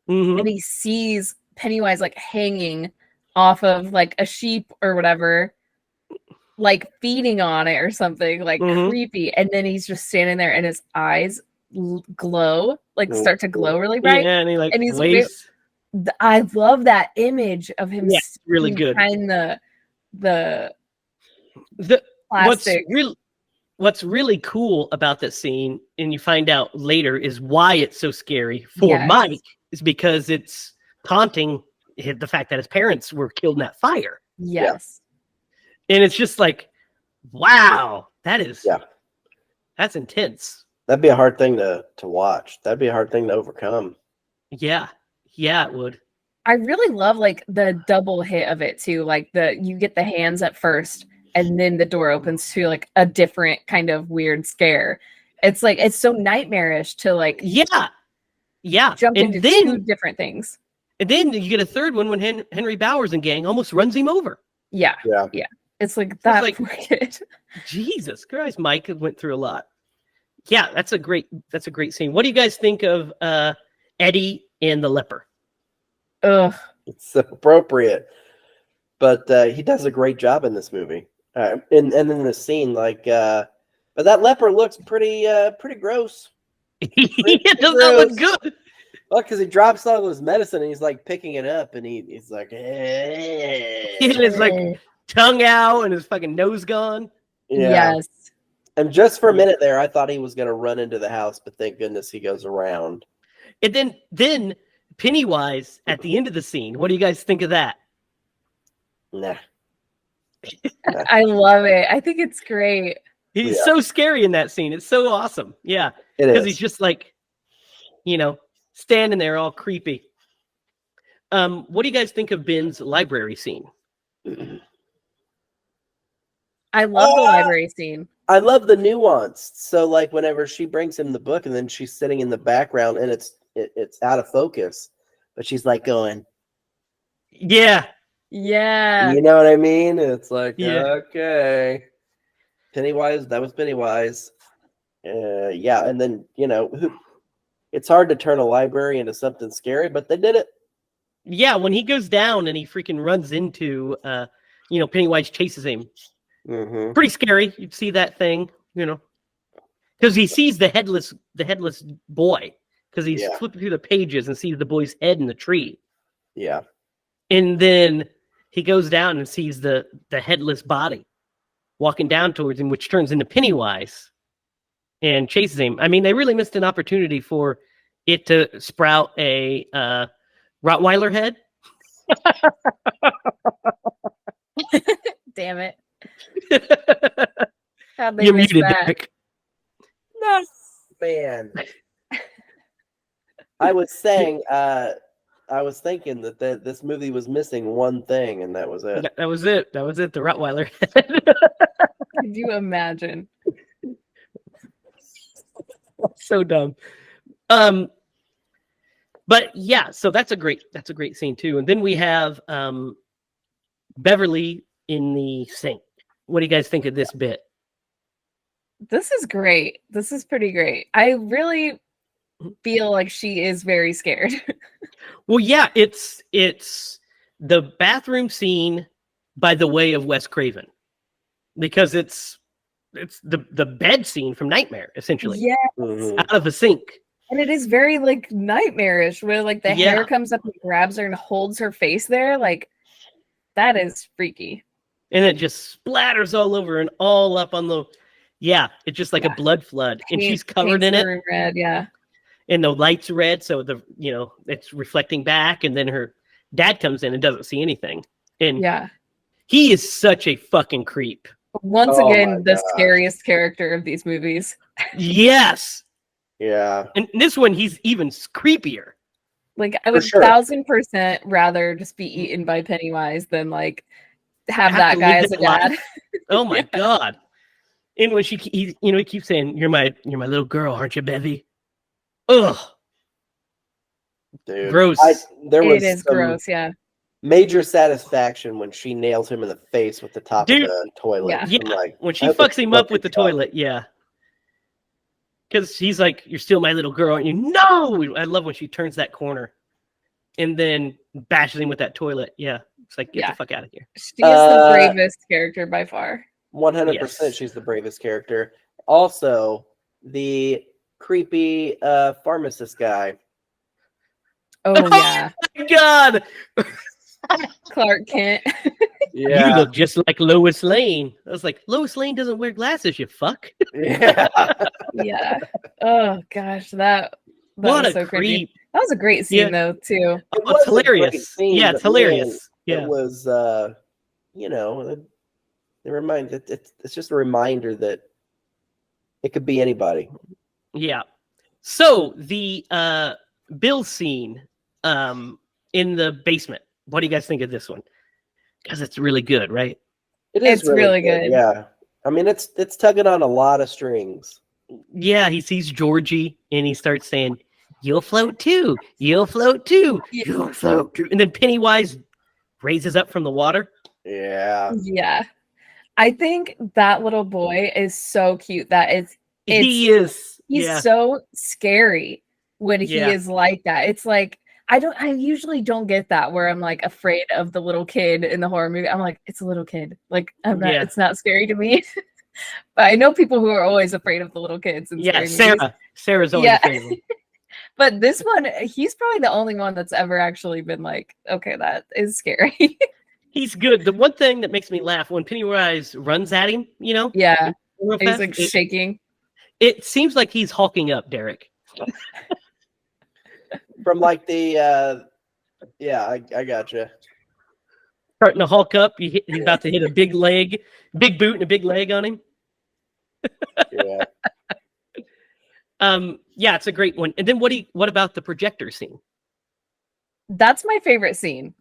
Mhm. and he sees Pennywise like hanging off of like a sheep or whatever, like feeding on it or something, like Mhm. creepy. And then he's just standing there and his eyes glow, like start to glow really bright. Yeah, and he And he's waves. I love that image of him Yeah, really good. behind the The plastic. What's really cool about that scene, and you find out later, is why it's so scary for Yes. Mike is because it's taunting the fact that his parents were killed in that fire. Yes. And it's just like, wow, that's intense. That'd be a hard thing to watch. That'd be a hard thing to overcome. Yeah. Yeah, it would. I really love like the double hit of it too. Like you get the hands at first and then the door opens to like a different kind of weird scare. It's like it's so nightmarish to like Yeah. jump And into then, two different things. And then you get a third one when Henry Bowers and gang almost runs him over. Yeah. It's like that like- poor kid. Jesus Christ, Mike went through a lot. Yeah, that's a great scene. What do you guys think of Eddie and the leper? Ugh. It's appropriate, but he does a great job in this movie. And in the scene, but that leper looks pretty gross. It does not look good. Well, because he drops all of his medicine and he's like picking it up and he's like, hey. And his like tongue out and his fucking nose gone. Yeah. Yes. And just for a minute there, I thought he was going to run into the house, but thank goodness he goes around. And then Pennywise at the end of the scene. What do you guys think of that? Nah. I love it. I think it's great. He's so scary in that scene. It's so awesome. Yeah. It Because is. he's just like, standing there all creepy. What do you guys think of Ben's library scene? I love the library scene. I love the nuance. So like whenever she brings him the book and then she's sitting in the background and it's out of focus, but she's like going, Yeah. Yeah. you know what I mean? It's like, Yeah. okay. Pennywise, that was Pennywise. Yeah, and then, it's hard to turn a library into something scary, but they did it. Yeah, when he goes down and he freaking runs into Pennywise chases him. Mm-hmm. Pretty scary. You'd see that thing, because he sees the headless boy, because he's flipping through the pages and sees the boy's head in the tree. Yeah. And then he goes down and sees the headless body walking down towards him, which turns into Pennywise and chases him. I mean, they really missed an opportunity for it to sprout a Rottweiler head. Damn it. You're muted, Derek. No, man. I was saying, I was thinking that this movie was missing one thing, and that was it. That was it. The Rottweiler. Could you imagine? So dumb. But yeah, so that's a great scene too. And then we have Beverly in the sink. What do you guys think of this bit? This is great. This is pretty great. I really feel like she is very scared. Well, yeah, it's the bathroom scene by the way of Wes Craven, because it's it's the bed scene from Nightmare, essentially, Yeah. Mhm. out of a sink. And it is very like nightmarish where like the Yeah. hair comes up and grabs her and holds her face there. Like that is freaky. And it just splatters all over and all up on the. Yeah, it's just like a Yeah. blood flood, and she's covered Paints in the it, room red, yeah. and the light's red, so it's reflecting back, and then her dad comes in and doesn't see anything, and Yeah. he is such a fucking creep. Once Oh again, my the gosh. scariest character of these movies. Yes, Yeah. and this one he's even creepier. Like I would sure. 1000% rather just be eaten by Pennywise than like have Have that to guy live as a that life. dad. Oh my god! And when he keeps saying, "You're my little girl, aren't you, Bevy?" Ugh, Dude. gross. There was It is some gross, yeah. major satisfaction when she nails him in the face with the top Dude. of the toilet. Yeah. Yeah, I'm like, when she I hope fucks it's him up with the fucking toilet, yeah. Because he's like, "You're still my little girl, aren't you?" No! I love when she turns that corner and then bashes him with that toilet. Yeah. It's like, get Yeah. the fuck out of here. She is the bravest character by far. 100%. Yes. She's the bravest character. Also, the creepy pharmacist guy. Oh yeah. My God! Clark Kent. You look just like Lois Lane. I was like, Lois Lane doesn't wear glasses, you fuck. Yeah. Yeah. Oh gosh, that What was a so creepy. creep. That was a great scene Yeah. though, too. It Oh, it's was a great hilarious. scene, Yeah, but it's hilarious. man, Yeah. It was, it's just a reminder that it could be anybody. Yeah. So the Bill scene in the basement. What do you guys think of this one? Because it's really good, right? It is It's really good. Yeah. I mean, it's tugging on a lot of strings. Yeah, he sees Georgie and he starts saying, "You'll float too. You'll float too. You'll float too." And then Pennywise raises up from the water. Yeah. Yeah. I think that little boy is so cute that He is. he's Yeah. so scary when he Yeah. is like that. It's like I usually don't get that where I'm like afraid of the little kid in the horror movie. I'm like, it's a little kid. Like Yeah. it's not scary to me. But I know people who are always afraid of the little kids in Yeah, scary movies. Sarah's always Yeah. afraid of him. But this one, he's probably the only one that's ever actually been like, okay, that is scary. He's good. The one thing that makes me laugh when Pennywise runs at him, Yeah. real He's fast, like shaking. it seems like he's hulking up, Derek. From like the I gotcha. Starting to hulk up. He's about to hit a big boot and a big leg on him. Yeah. Yeah, it's a great one. And then what about the projector scene? That's my favorite scene.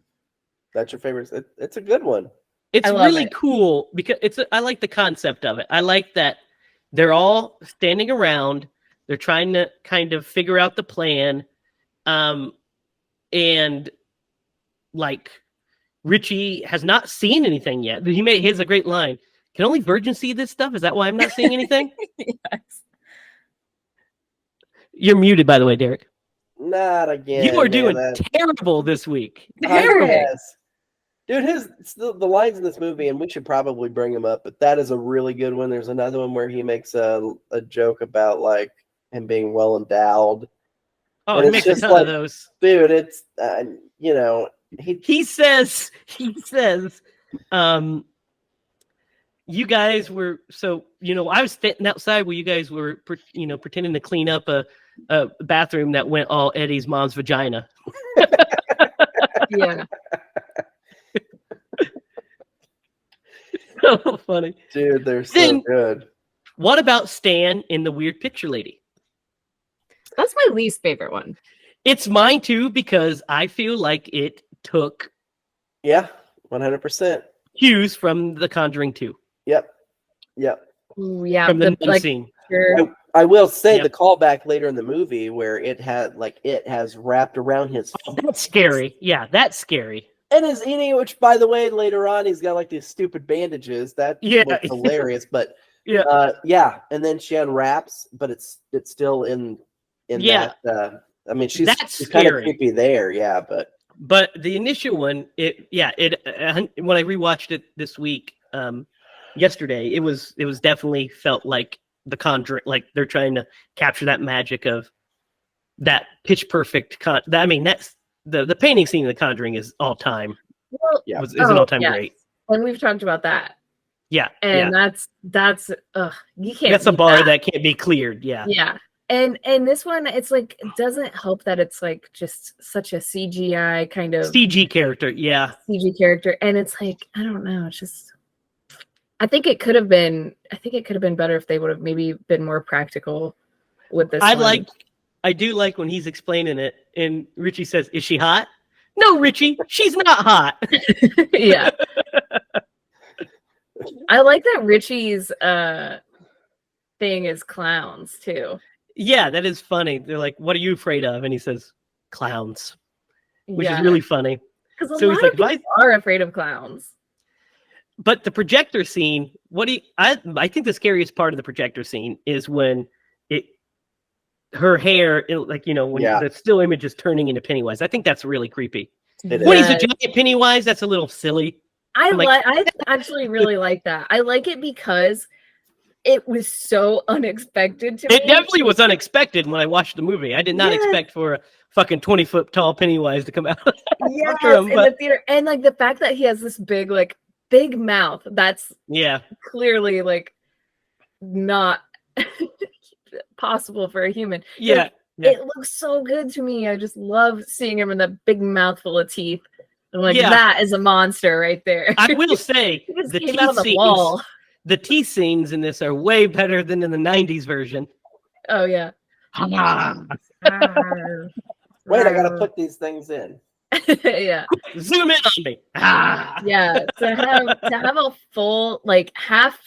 That's your favorite. It's a good one. It's I love really it. cool because I like the concept of it. I like that they're all standing around. They're trying to kind of figure out the plan. And like Richie has not seen anything yet. He has a great line. Can only virgins see this stuff? Is that why I'm not seeing anything? Yes. You're muted, by the way, Derek. Not again. You are man, doing that- terrible this week. Terrible. Yes. Dude, the lines in this movie, and we should probably bring them up, but that is a really good one. There's another one where he makes a joke about like him being well endowed. Oh, And he it's makes a just ton like- of those. Dude, it's He says, you guys were I was standing outside where you guys were, pretending to clean up a bathroom that went all Eddie's mom's vagina. Yeah. So funny. dude, they're so Then- good. What about Stan and the weird picture lady? That's my least favorite one. It's mine too because I feel like it took Yeah, 100%. cues from The Conjuring 2, Yep. Ooh, yeah. from the the, nun like, scene. your- I will say Yep. the callback later in the movie where it has wrapped around his Oh, that's scary. Yeah, that's scary. and his eating, which by the way, later on he's got like these stupid bandages. That Yeah. looks hilarious. But Yeah. and then she unwraps, but it's still in Yeah. that. I mean, she's That's kind of scary. creepy there, yeah. But the initial one, when I rewatched it this week, yesterday, it was definitely felt like The Conjuring, like they're trying to capture that magic of that pitch perfect. I mean, that's the painting scene in The Conjuring is all time. Well, Yeah. Is an all time yes. great. And we've talked about that. Yeah, And yeah. that's you can't. That's a beat bar that can't be cleared. Yeah. Yeah. And this one, it's like, it doesn't help that it's like just such a CGI kind of CG character. Yeah. CG character. And it's like, I don't know. It's just, I think it could have been better if they would have maybe been more practical with this. I do like when he's explaining it and Richie says, "Is she hot?" No, Richie, she's not hot. Yeah. I like that Richie's thing is clowns too. Yeah, that is funny. They're like, "What are you afraid of?" And he says, "Clowns," which is Yeah. really funny. Because a So lot he's of like, people are afraid of clowns. But the projector scene, I think the scariest part of the projector scene is when her hair, when the still image is turning into Pennywise. I think that's really creepy. It When is. he's a giant Pennywise, that's a little silly. I actually really like that. I like it because it was so unexpected to me. It definitely was unexpected when I watched the movie. I did not expect for a fucking 20-foot tall Pennywise to come out. Yes, him, in the theater. And like the fact that he has this big mouth, that's clearly like not possible for a human. Yeah. It looks so good to me. I just love seeing him in the big mouthful of teeth. I'm like, that is a monster right there. I will say the teeth scenes in this are way better than in the 90s version. Oh yeah. Wait, I gotta put these things in. Yeah. Zoom in on me. Yeah. To have a full half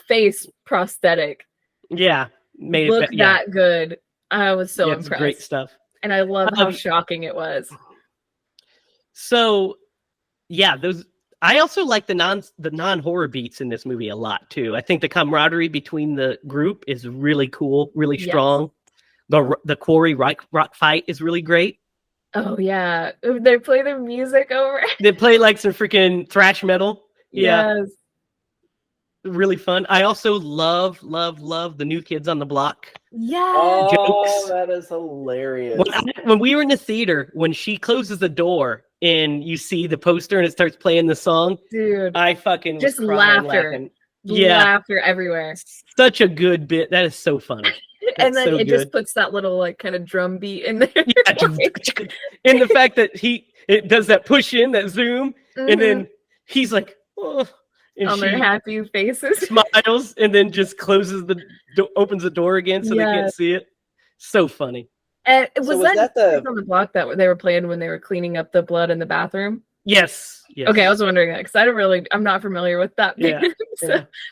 face prosthetic. Yeah. Made look it that good. I was so impressed. Great stuff. And I love how shocking it was. So yeah, I also like the non-horror beats in this movie a lot too. I think the camaraderie between the group is really cool, really strong. The quarry rock fight is really great. Oh yeah, they play their music over. They play like some freaking thrash metal. Yeah, yes. Really fun. I also love the New Kids on the Block. Yeah, jokes. That is hilarious. When we were in the theater, when she closes the door and you see the poster and it starts playing the song, dude, I fucking just was crying, laughing. Yeah, laughter everywhere. Such a good bit. That is so funny. And then it just puts that little kind of drum beat in there. Yeah. And the fact that it does that push in, that zoom, and then he's like, oh, and on their happy faces, smiles, and then just opens the door again so they can't see it. So funny. And was that on the block that they were playing when they were cleaning up the blood in the bathroom? Yes. Okay, I was wondering that because I'm not familiar with that. Yeah.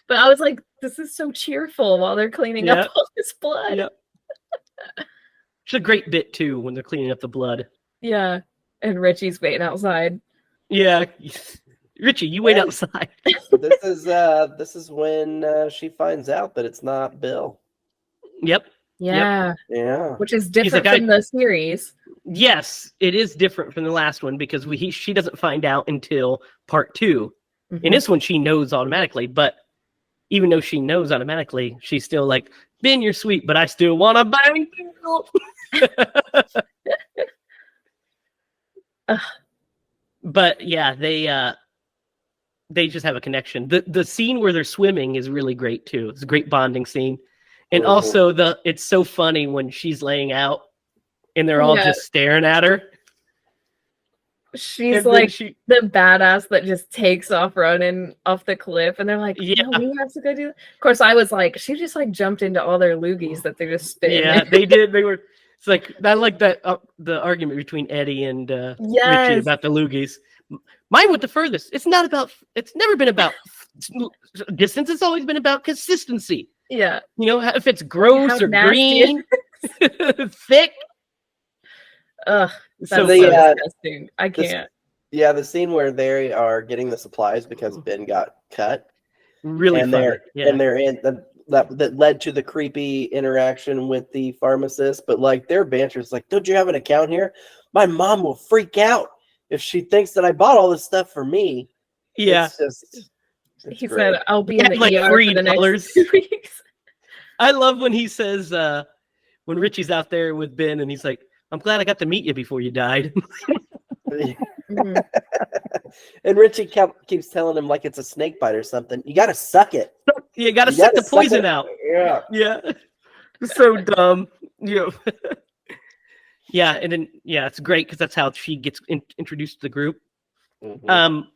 But I was like, this is so cheerful while they're cleaning up all this blood. Yep. It's a great bit too when they're cleaning up the blood. Yeah, and Richie's waiting outside. Yeah, Richie, you wait outside. This is when she finds out that it's not Bill. Yep. Yeah. Yeah. Which is different from the series. Yes, it is different from the last one because she doesn't find out until part 2. Mm-hmm. In this one, she knows automatically, but even though she knows automatically, she's still like, Ben, you're sweet, but I still want to bang you. But yeah, they just have a connection. The scene where they're swimming is really great too. It's a great bonding scene. And also it's so funny when she's laying out and they're all just staring at her. She's like the badass that just takes off running off the cliff, and they're like, no, we have to go do that. Of course, I was like, she just jumped into all their loogies that they're just spitting. Yeah, they did. They were. It's like I like that the argument between Eddie and Richie about the loogies. Mine went the furthest. It's never been about distance. It's always been about consistency. Yeah, if it's gross or green, thick. Ugh, that's so disgusting. I can't. The scene where they are getting the supplies because Ben got cut. Really funny. And they're in that led to the creepy interaction with the pharmacist. But their banter is like, don't you have an account here? My mom will freak out if she thinks that I bought all this stuff for me. Yeah. It's just It's He great. said, "I'll be Yeah, in the like ER for the $3. next 2 weeks." I love when he says when Richie's out there with Ben and he's like, "I'm glad I got to meet you before you died." Mhm. And Richie keeps telling him like it's a snake bite or something. You got to suck it. You got to You suck gotta the poison it. out. Yeah. Yeah. So dumb. Yeah. Yeah, and then it's great because that's how she gets introduced to the group. Mhm.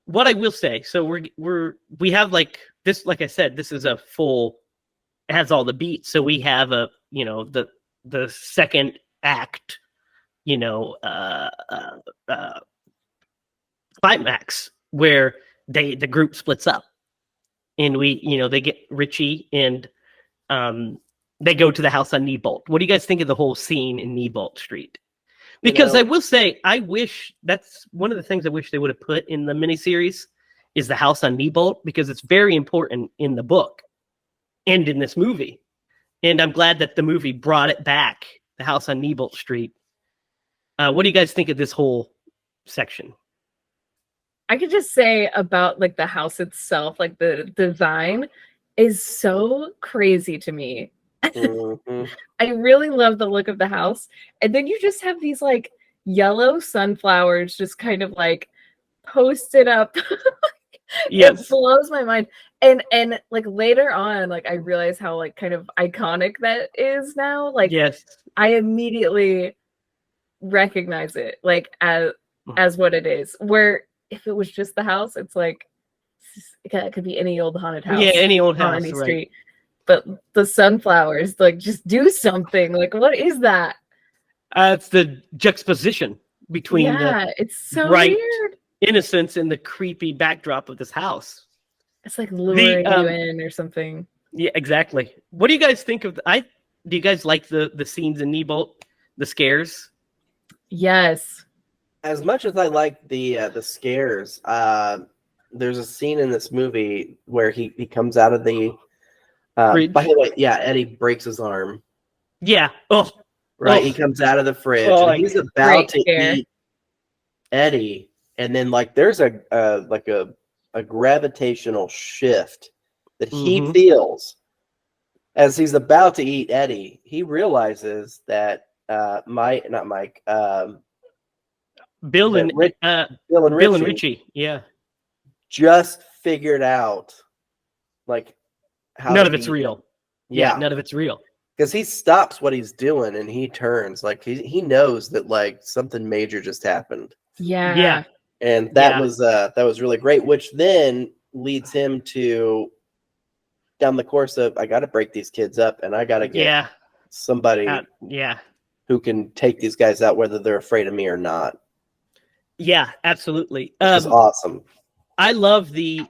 What I will say, so we have like this, like I said, this is a full, it has all the beats. So we have the second act, climax where the group splits up, and they get Richie and they go to the house on Niebolt. What do you guys think of the whole scene in Niebolt Street? Because I will say, I wish that's one of the things I wish they would have put in the miniseries is the house on Niebolt, because it's very important in the book and in this movie. And I'm glad that the movie brought it back, the house on Niebolt Street. What do you guys think of this whole section? I could just say about like the house itself, like the design is so crazy to me. Mhm. I really love the look of the house. And then you just have these like yellow sunflowers just kind of like posted up. It Yes. blows my mind. And like later on, like I realize how like kind of iconic that is now. Like Yes. I immediately recognize it like as what it is. Where if it was just the house, it's like it could be any old haunted house. Yeah, any old on house, any right. street. But the sunflowers, like just do something. Like what is that? It's the juxtaposition between the It's so bright weird. innocence and the creepy backdrop of this house. It's like luring you um, in or something. Yeah, exactly. What do you guys think of? Do you guys like the scenes in Niebolt, the scares? Yes. As much as I like the scares, there's a scene in this movie where he comes out of the. Fridge? By the way, yeah, Eddie breaks his arm. Yeah. Oh, Right, oh. he comes out of the fridge Oh, and he's about great to scare. eat Eddie, and then like there's a gravitational shift that he Mhm. feels as he's about to eat Eddie. He realizes that not Mike, Bill that and Bill and Bill and Richie Richie. Yeah. just figured out like how None to of it's eat real. him. Yeah. Yeah, None of it's real. because he stops what he's doing and he turns like he knows that like something major just happened. Yeah. And that Yeah. was really great, which then leads him to down the course of I got to break these kids up and I got to get Yeah. somebody Yeah. who can take these guys out whether they're afraid of me or not. Yeah. Absolutely. Which is awesome. I love the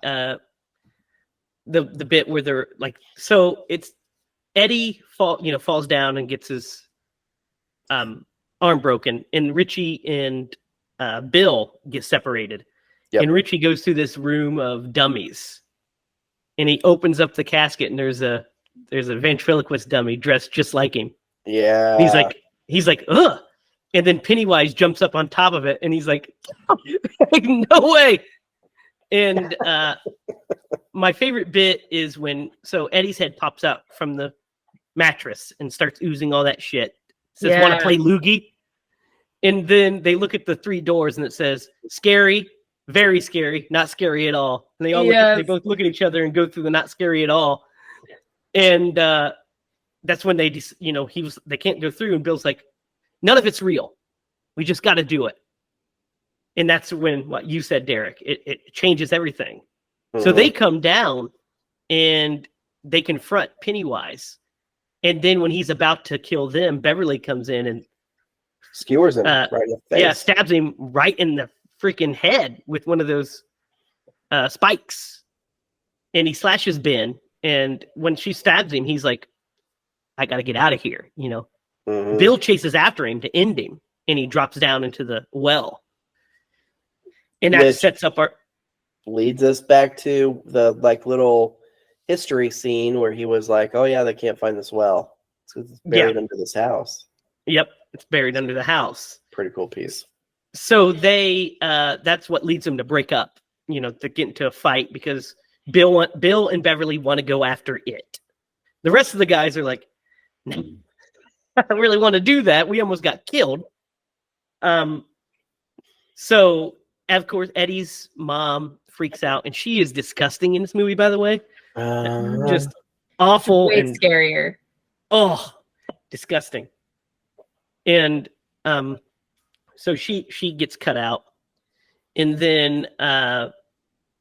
bit where they're like, so it's Eddie falls down and gets his arm broken, and Richie and Bill get separated. Yep. And Richie goes through this room of dummies, and he opens up the casket, and there's a ventriloquist dummy dressed just like him. Yeah. And he's like, ugh. And then Pennywise jumps up on top of it, and he's like, no way. And my favorite bit is when Eddie's head pops out from the mattress and starts oozing all that shit. Says, want to play loogie? And then they look at the 3 doors and it says, scary, very scary, not scary at all. And they all they both look at each other and go through the not scary at all. And that's when they they can't go through, and Bill's like, none of it's real. We just got to do it. And that's when what you said, Derek, it changes everything. Mm-hmm. So they come down and they confront Pennywise. And then when he's about to kill them, Beverly comes in and skewers him right in the face. Yeah, stabs him right in the freaking head with one of those spikes. And he slashes Ben. And when she stabs him, he's like, I got to get out of here. Mm-hmm. Bill chases after him to end him, and he drops down into the well. And that sets up leads us back to the like little history scene where he was like, oh yeah, they can't find this well. It's buried under this house. Yep. It's buried under the house. Pretty cool piece. So they that's what leads them to break up, to get into a fight, because Bill and Beverly want to go after it. The rest of the guys are like, no, I don't really want to do that. We almost got killed. So of course Eddie's mom freaks out, and she is disgusting in this movie, by the way. Just awful Way and scarier. oh, disgusting. And so she gets cut out, and then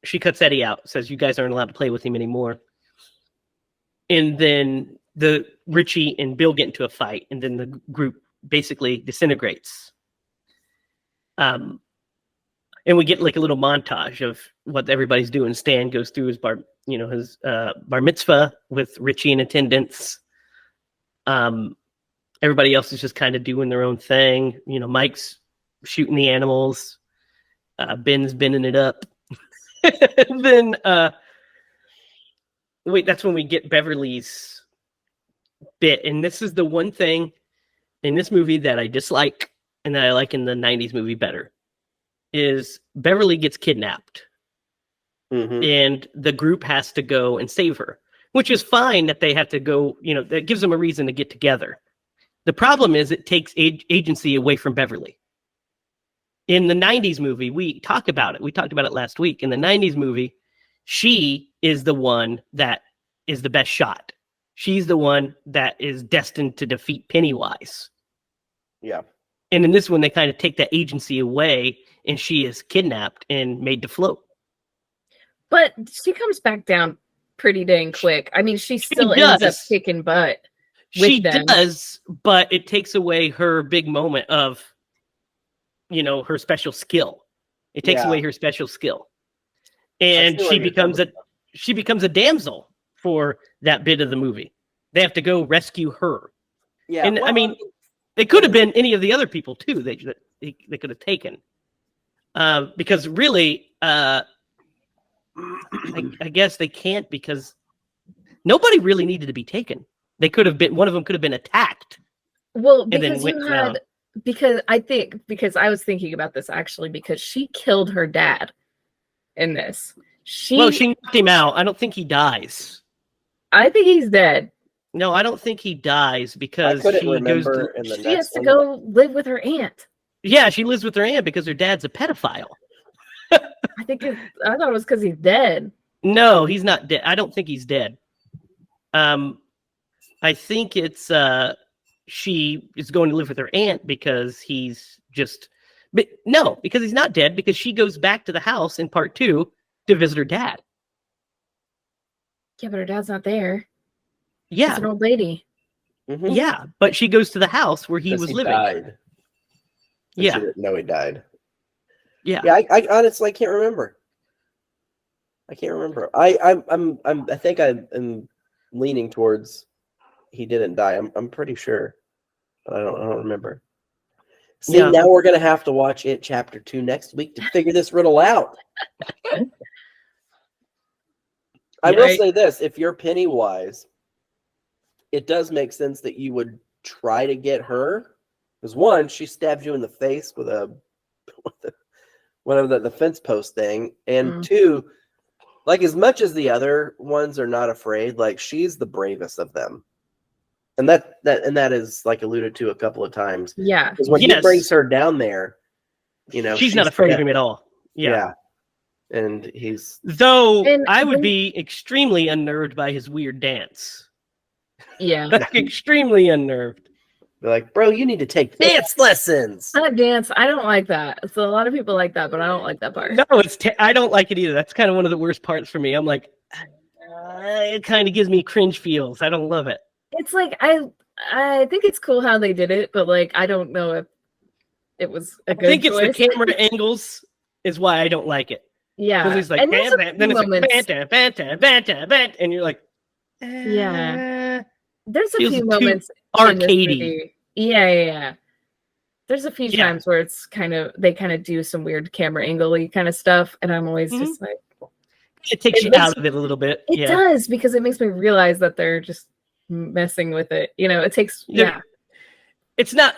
she cuts Eddie out, says you guys aren't allowed to play with him anymore. And then the Richie and Bill get into a fight, and then the group basically disintegrates. And we get like a little montage of what everybody's doing. Stan goes through his bar mitzvah with Richie in attendance. Everybody else is just kind of doing their own thing. Mike's shooting the animals. Ben's bending it up. Then, that's when we get Beverly's bit. And this is the one thing in this movie that I dislike and that I like in the 90s movie better, is Beverly gets kidnapped. Mm-hmm. And the group has to go and save her, which is fine that they have to go, that gives them a reason to get together. The problem is it takes agency away from Beverly. In the 90s movie, we talk about it. We talked about it last week. In the 90s movie, she is the one that is the best shot. She's the one that is destined to defeat Pennywise. Yeah. And in this one, they kind of take that agency away, and she is kidnapped and made to float. But she comes back down pretty dang quick. I mean, she still ends up kicking butt. She does, but it takes away her big moment of, her special skill. It takes away her special skill. And she becomes a damsel for that bit of the movie. They have to go rescue her. Yeah. And I mean, it could have been any of the other people too they could have taken. Because really, I guess they can't, because nobody really needed to be taken. They could have been, one of them could have been attacked. Well, because because I was thinking about this actually, because she killed her dad in this. She knocked him out. I don't think he dies. I think he's dead. No, I don't think he dies, because she has to go live with her aunt. Yeah, she lives with her aunt because her dad's a pedophile. I thought it was because he's dead. No, he's not dead. I don't think he's dead. I think it's she is going to live with her aunt because because he's not dead, because she goes back to the house in part 2 to visit her dad. Yeah, but her dad's not there. Yeah. It's an old lady. Mm-hmm. Yeah, but she goes to the house where he was living. Died. Yeah. She didn't know he died. Yeah. Yeah, I honestly can't remember. I think I'm leaning towards he didn't die. I'm pretty sure. But I don't remember. See, now we're gonna have to watch it chapter 2 next week to figure this riddle out. I will say this: if you're Pennywise, it does make sense that you would try to get her, because one, she stabs you in the face with whatever the fence post thing, and two, like, as much as the other ones are not afraid, like, she's the bravest of them, and that is like alluded to a couple of times. Yeah, because when he brings her down there, she's not afraid of him at all. Yeah. And I would be extremely unnerved by his weird dance. Yeah. Like, extremely unnerved. They're like, bro, you need to take dance lessons. Not dance. I don't like that. So a lot of people like that, but I don't like that part. No, I don't like it either. That's kind of one of the worst parts for me. I'm like, it kind of gives me cringe feels. I don't love it. It's like, I think it's cool how they did it, but like, I don't know if it was a good choice. I think it's the camera angles is why I don't like it. Yeah. Because he's like, and then it's like, banta, and you're like, yeah. There's a few moments arcadey. Yeah. There's a few times where it's they kind of do some weird camera angle-y kind of stuff, and I'm always just like, it takes you out of it a little bit. It does, because it makes me realize that they're just messing with it. It takes It's not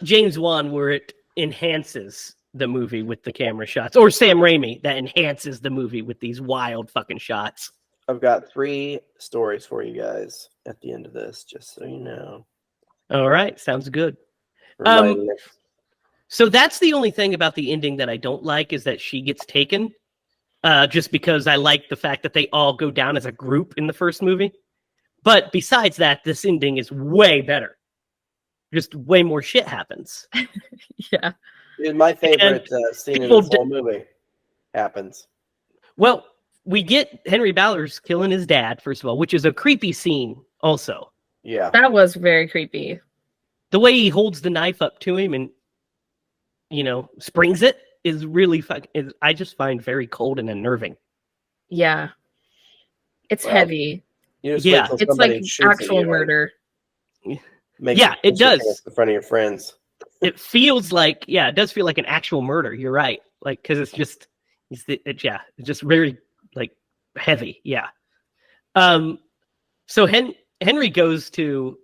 James Wan where it enhances the movie with the camera shots, or Sam Raimi that enhances the movie with these wild fucking shots. I've got 3 stories for you guys at the end of this, just so you know. All right, sounds good. Remind me. So that's the only thing about the ending that I don't like is that she gets taken. Just because I like the fact that they all go down as a group in the first movie. But besides that, this ending is way better. Just way more shit happens. Yeah. Dude, my favorite scene in this whole movie happens. Well, we get Henry Ballard's killing his dad, first of all, which is a creepy scene also. Yeah. That was very creepy. The way he holds the knife up to him and, springs it is really I just find very cold and unnerving. Yeah. It's heavy. You just Yeah. It's like actual murder. It does. In front of your friends. It feels like, it does feel like an actual murder. You're right. Like, because it's just very like heavy. Yeah. So Henry goes to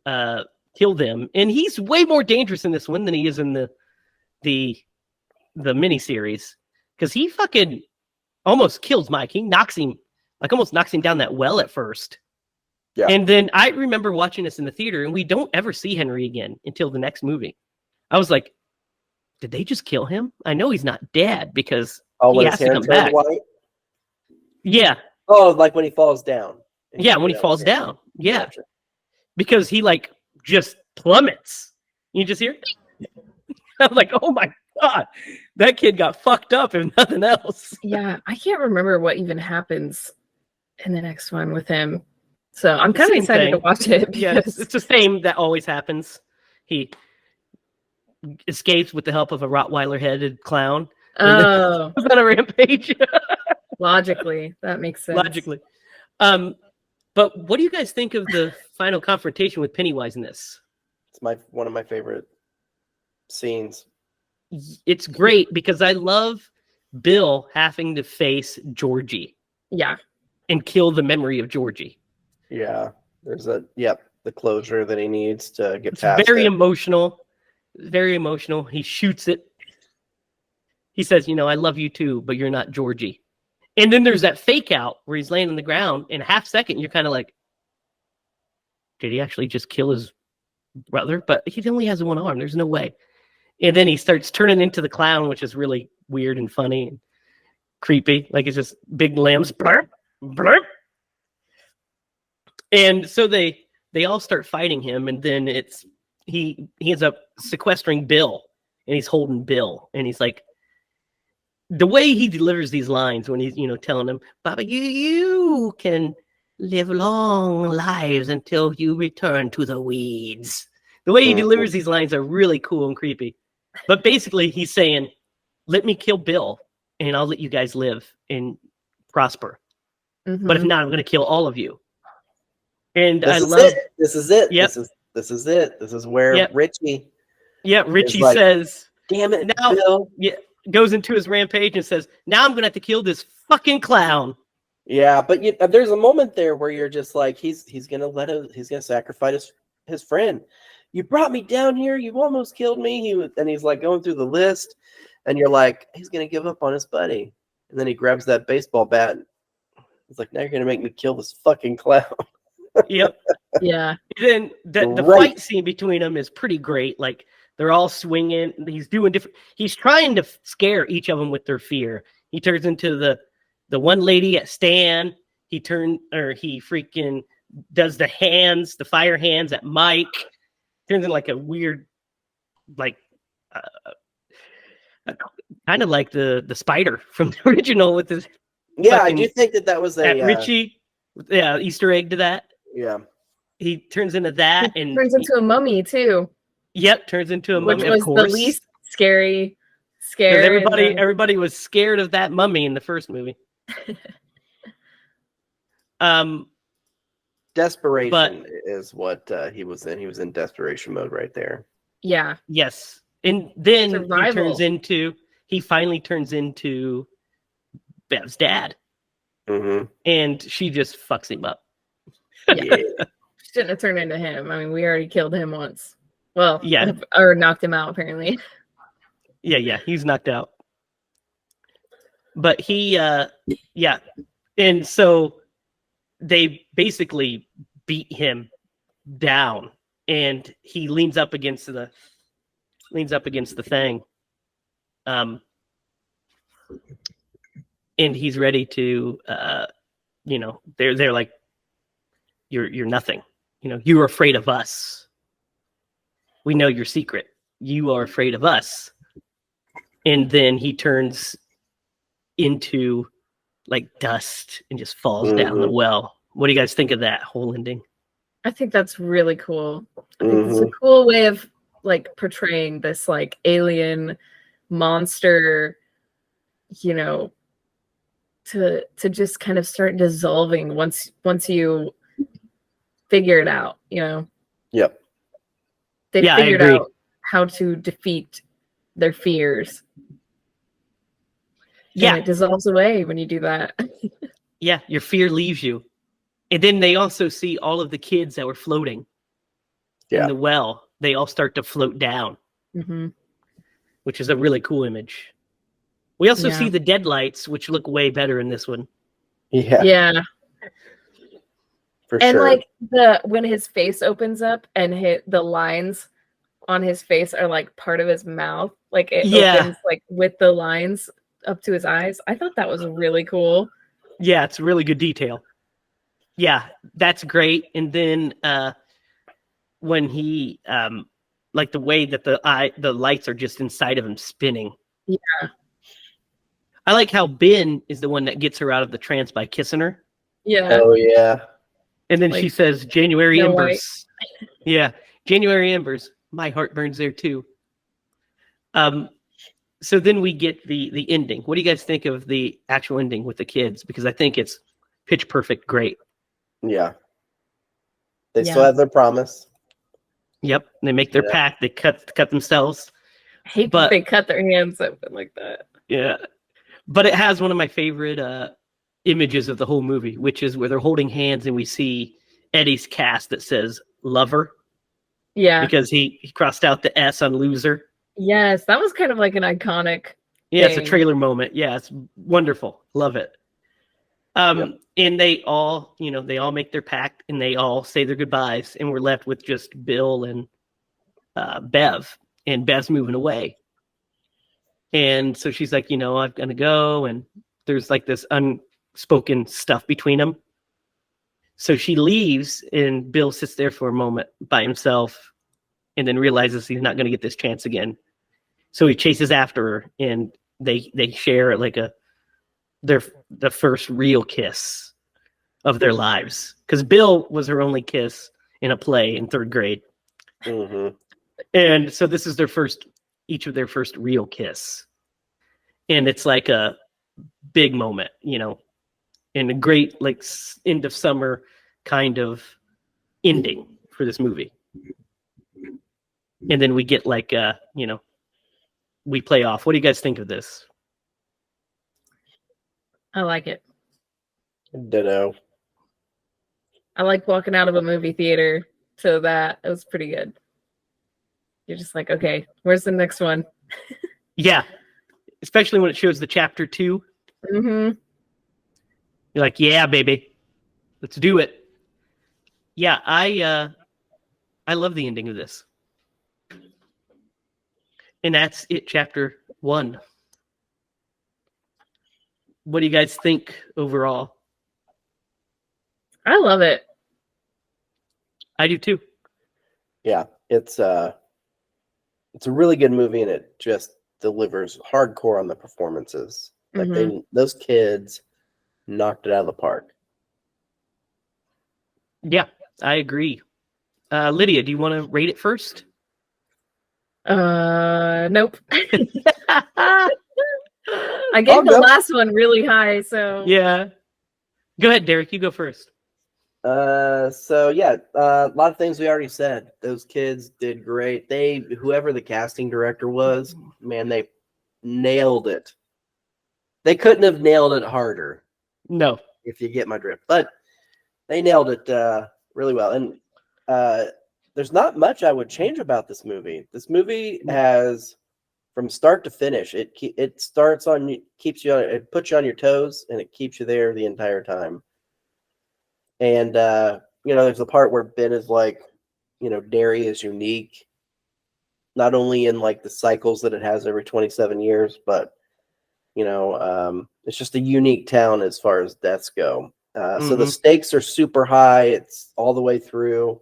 kill them, and he's way more dangerous in this one than he is in the miniseries, because he fucking almost kills Mike. He almost knocks him down that well at first. Yeah. And then I remember watching this in the theater, and we don't ever see Henry again until the next movie. I was like, did they just kill him? I know he's not dead because he has to come back. White? Yeah. Oh, like when he falls down. Yeah, when he falls down. Yeah. Gotcha. Because he just plummets. You just hear? I'm like, oh my God, that kid got fucked up if nothing else. Yeah, I can't remember what even happens in the next one with him. So I'm kind of excited to watch it. Yeah, it's the same that always happens. He escapes with the help of a Rottweiler-headed clown. Oh. On a rampage. Logically, that makes sense. Logically. But what do you guys think of the final confrontation with Pennywise in this? It's one of my favorite scenes. It's great because I love Bill having to face Georgie. Yeah. And kill the memory of Georgie. Yeah. There's the closure that he needs to get It's past. Very emotional. Very emotional. He shoots it. He says, I love you too, but you're not Georgie. And then there's that fake out where he's laying on the ground. In a half second, you're kind of like, did he actually just kill his brother? But he only has one arm. There's no way. And then he starts turning into the clown, which is really weird and funny and creepy. Like it's just big limbs. Blurp, blurp. And so they all start fighting him. And then he ends up sequestering Bill. And he's holding Bill. And he's like, the way he delivers these lines when he's, telling him, Baba, you can live long lives until you return to the weeds. The way he delivers these lines are really cool and creepy. But basically, he's saying, let me kill Bill, and I'll let you guys live and prosper. Mm-hmm. But if not, I'm going to kill all of you. And This is it. Yep. This is it. This is where Richie. Yeah, Richie says, damn it, now, Bill. Yeah, goes into his rampage and says, now I'm going to have to kill this fucking clown. Yeah, but there's a moment there where you're just like, he's going to sacrifice his friend. You brought me down here. You almost killed me. And he's like going through the list, and you're like, he's going to give up on his buddy. And then he grabs that baseball bat. He's like, now you're going to make me kill this fucking clown. Yep. Yeah. Then the fight scene between them is pretty great. Like they're all swinging. He's doing different. He's trying to scare each of them with their fear. He turns into the one lady at Stan. He freaking does the fire hands at Mike. Turns into like a weird, like, kind of like the spider from the original with his. Yeah, I do think that was a Richie. Yeah, Easter egg to that. Yeah. He turns into that, and turns into a mummy too. Yep, turns into a mummy. Which was of course. the least scary. Everybody was scared of that mummy in the first movie. Desperation is what he was in. He was in desperation mode right there. Yeah. Yes, and then Survival. he finally turns into Bev's dad, and she just fucks him up. Yeah. Shouldn't have turned into him. I mean, we already killed him once. Well, yeah, or knocked him out apparently. Yeah, he's knocked out. But he, yeah, and so they basically beat him down, and he leans up against the thing, um, and he's ready to, they're like, you're nothing, you are afraid of us. We know your secret. You are afraid of us. And then he turns into like dust and just falls down the well. What do you guys think of that whole ending? I think that's really cool. I think it's a cool way of like portraying this like alien monster, to just kind of start dissolving once you figure it out, Yep. They Yeah, figured I agree. out how to defeat their fears. Yeah. And it dissolves away when you do that. Yeah, your fear leaves you. And then they also see all of the kids that were floating in the well. They all start to float down, which is a really cool image. We also see the deadlights, which look way better in this one. Yeah. For and sure. like when his face opens up and the lines on his face are like part of his mouth, like it opens like with the lines up to his eyes. I thought that was really cool. Yeah, it's really good detail. Yeah, that's great. And then when he like the way that the lights are just inside of him spinning. Yeah. I like how Ben is the one that gets her out of the trance by kissing her. Yeah. Oh yeah. And then she says, January Snow embers. Yeah. January embers. My heart burns there too. So then we get the ending. What do you guys think of the actual ending with the kids? Because I think it's pitch perfect great. Yeah. They still have their promise. Yep. They make their pact. They cut themselves. I hate that they cut their hands open like that. Yeah. But it has one of my favorite images of the whole movie, which is where they're holding hands and we see Eddie's cast that says lover. Yeah. Because he crossed out the S on loser. Yes, that was kind of like an iconic Yeah, thing. it's a trailer moment. Yeah, it's wonderful. Love it. And they all, they all make their pact and they all say their goodbyes, and we're left with just Bill and Bev, and Bev's moving away. And so she's like, I'm gonna go, and there's like this unspoken stuff between them. So she leaves, and Bill sits there for a moment by himself, and then realizes he's not going to get this chance again. So he chases after her, and they share like the first real kiss of their lives, because Bill was her only kiss in a play in third grade. And so this is each of their first real kiss, and it's like a big moment, and a great like end of summer kind of ending for this movie. And then we get like we play off. What do you guys think of this? I like it. Ditto. I like walking out of a movie theater to that. It was pretty good. You're just like, okay, where's the next one? Yeah. Especially when it shows the chapter 2. You're like, yeah, baby, let's do it. Yeah, I love the ending of this. And that's it, chapter 1. What do you guys think overall? I love it. I do too. Yeah, it's a really good movie, and it just delivers hardcore on the performances. Like those kids knocked it out of the park. Yeah, I agree. Lydia, do you want to rate it first? Nope. I gave the last one really high, so yeah. Go ahead, Derek. You go first. So yeah, a lot of things we already said. Those kids did great. Whoever the casting director was, man, they nailed it. They couldn't have nailed it harder. No, if you get my drift, but they nailed it really well. And there's not much I would change about this movie. This movie has from start to finish. It starts on, keeps you on, it puts you on your toes, and it keeps you there the entire time. And there's the part where Ben is like, dairy is unique, not only in like the cycles that it has every 27 years, but it's just a unique town as far as deaths go. So the stakes are super high. It's all the way through.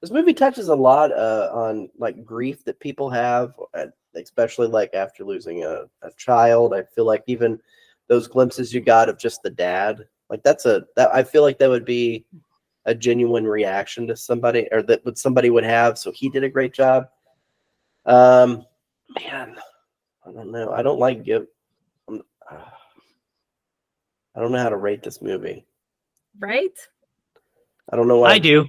This movie touches a lot on like grief that people have, especially like after losing a child. I feel like even those glimpses you got of just the dad, like that I feel like that would be a genuine reaction to somebody, or that what somebody would have. So he did a great job. Man, I don't know. I don't like I don't know how to rate this movie. Right? I don't know why. I do.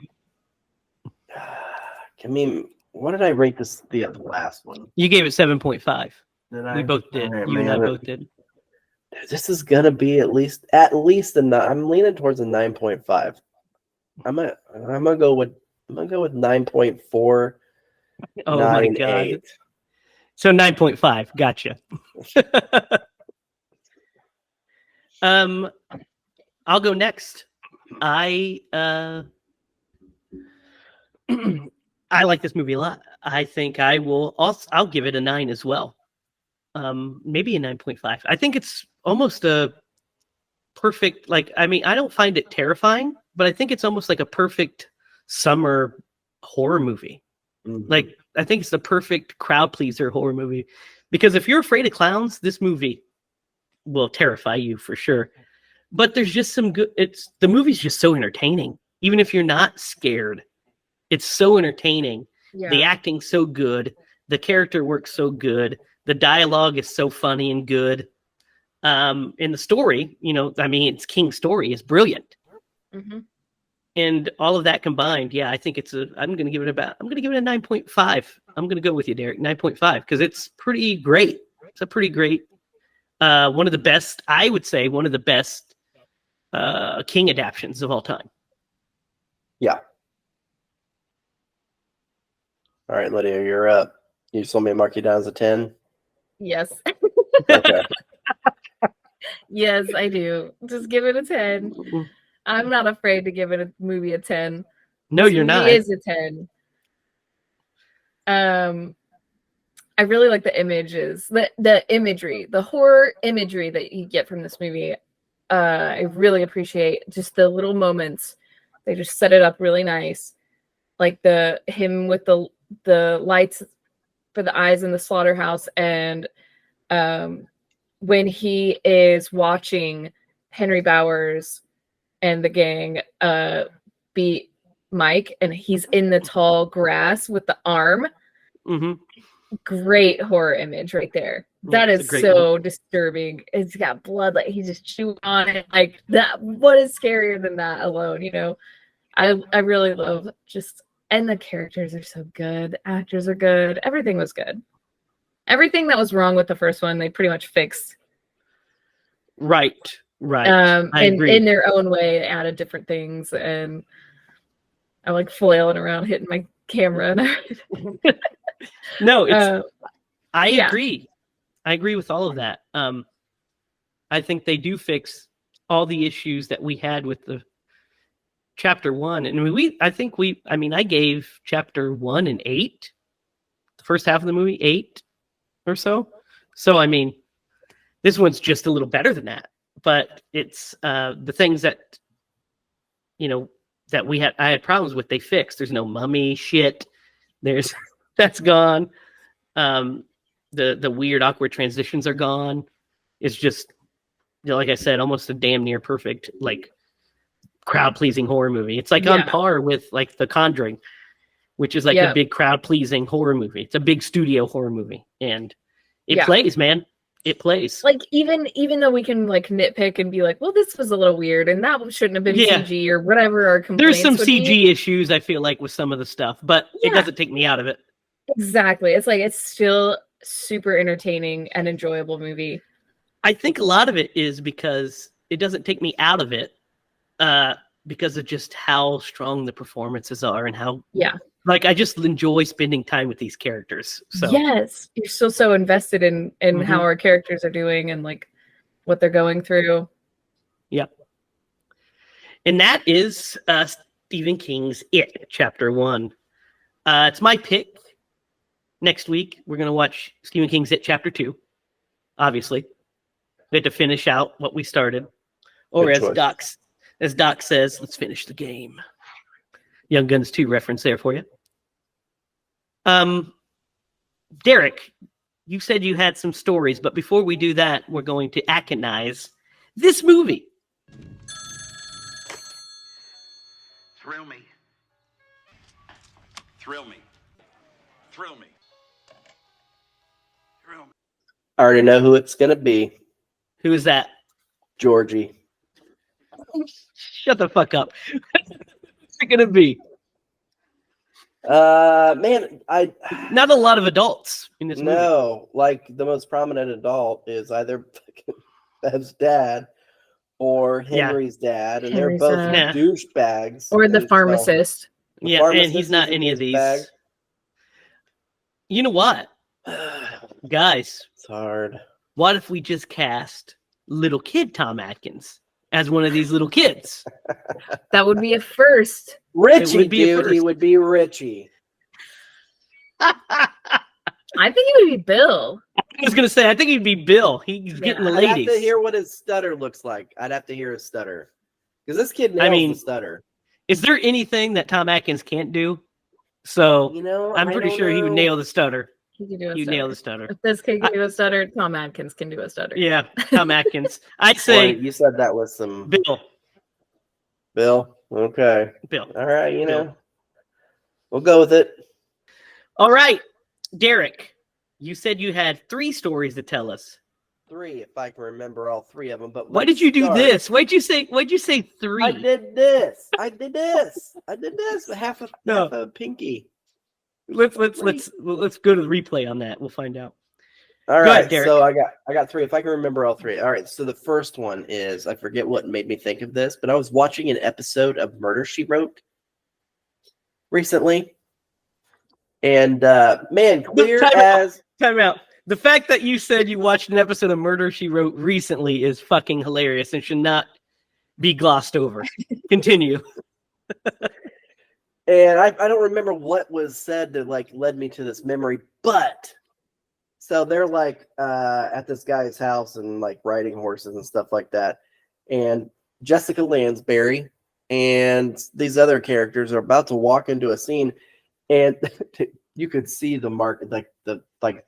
I mean, what did I rate this the last one? You gave it 7.5. Did I? We both did. All right, You and I man. both did. This is gonna be at least a 9. I'm leaning towards a 9.5. I'm gonna go with 9.4. Oh my god. So 9.5. Gotcha. I'll go next. I I like this movie a lot. I think I'll give it a 9 as well. Maybe a 9.5. I think it's almost a perfect, like, I mean, I don't find it terrifying, but I think it's almost like a perfect summer horror movie. Mm-hmm. Like, I think it's the perfect crowd pleaser horror movie, because if you're afraid of clowns, this movie will terrify you for sure. But there's just some good, the movie's just so entertaining. Even if you're not scared, it's so entertaining. Yeah. The acting's so good. The character work's so good. The dialogue is so funny and good. And the story, I mean, it's King's story is brilliant. Mm-hmm. And all of that combined, yeah, I think I'm going to give it a 9.5. I'm going to go with you, Derek, 9.5, because it's pretty great. It's a pretty great, one of the best, I would say, one of the best King adaptions of all time. Yeah. All right, Lydia, you're up. You just want me to mark you down as a 10? Yes. Okay. Yes, I do. Just give it a 10. I'm not afraid to give it a movie a 10. No, This you're movie not. is a 10. I really like the images, the imagery, the horror imagery that you get from this movie. I really appreciate just the little moments. They just set it up really nice. Like him with the lights for the eyes in the slaughterhouse, and when he is watching Henry Bowers and the gang beat Mike, and he's in the tall grass with the arm. Mm-hmm. Great horror image right there. That is so disturbing. It's got blood, like he's just chewing on it. Like that. What is scarier than that alone? I really love and the characters are so good. The actors are good. Everything was good. Everything that was wrong with the first one, they pretty much fixed. Right. I agree. In their own way, added different things, and I like flailing around, hitting my camera. No, I agree. I agree with all of that. I think they do fix all the issues that we had with the chapter 1. And I gave chapter 1 an 8. The first half of the movie, 8 or so. So, I mean, this one's just a little better than that. But it's the things that, that I had problems with, they fixed. There's no mummy shit. That's gone. The weird, awkward transitions are gone. It's just, like I said, almost a damn near perfect, like, crowd-pleasing horror movie. It's like on par with like The Conjuring, which is like a big crowd-pleasing horror movie. It's a big studio horror movie, and it plays, man. It plays. Like even though we can like nitpick and be like, well, this was a little weird, and that shouldn't have been CG or whatever our complaints. There's some CG issues, I feel like, with some of the stuff, but it doesn't take me out of it. Exactly. It's like it's still super entertaining and enjoyable movie. I think a lot of it is because it doesn't take me out of it, because of just how strong the performances are and how Like I just enjoy spending time with these characters. So Yes, you're still so invested in Mhm. how our characters are doing and like what they're going through. Yep. And that is Stephen King's It, Chapter 1. It's my pick. Next week, we're going to watch Stephen King's It, Chapter 2. Obviously. We had to finish out what we started. Or Good as Doc says, let's finish the game. Young Guns 2 reference there for you. Derek, you said you had some stories, but before we do that, we're going to aconize this movie. Thrill me. Thrill me. Thrill me. Thrill me. I already know who it's gonna be. Who is that? Georgie. Shut the fuck up. What's it going to be? Man, I Not a lot of adults in this movie. no, like the most prominent adult is either Bev's dad or Henry's dad, and Henry's they're both dad. douchebags. Or the and so- pharmacist. the Yeah, and pharmacist he's not is a any of these. douchebag. You know what? Guys, It's hard. what if we just cast little kid Tom Atkins as one of these little kids? That would be a first. Richie, would be a dude, he first. would be Richie. I think it would be Bill. I was going to say, I think he'd be Bill. He's getting the I'd have ladies. to hear what his stutter looks like. I'd have to hear his stutter because this kid nails mean, the stutter. Is there anything that Tom Atkins can't do? So You know, I'm I pretty don't sure he would know. nail the stutter. He could do a He'd nail stutter. the stutter. If this kid can do a stutter, Tom Atkins can do a stutter. Yeah, Tom Atkins. I'd Boy, say you said that with some Bill. Bill. Okay, Bill. all right. You Bill. know, we'll go with it. All right, Derek, you said you had 3 stories to tell us. 3, if I can remember all 3 of them. But Why let's did you do start. this? Why'd you say 3? I did this. I did this. I did this. Half No. a pinky. Let's go to the replay on that. We'll find out. All Go right, ahead, Derek. so I got 3. If I can remember all 3. All right, so the first one is I forget what made me think of this, but I was watching an episode of Murder She Wrote recently, and man, clear Time out. as Time out. The fact that you said you watched an episode of Murder She Wrote recently is fucking hilarious and should not be glossed over. Continue. and I don't remember what was said that like led me to this memory, but so they're like at this guy's house and like riding horses and stuff like that, and Jessica Lansbury and these other characters are about to walk into a scene, and you could see the mark like the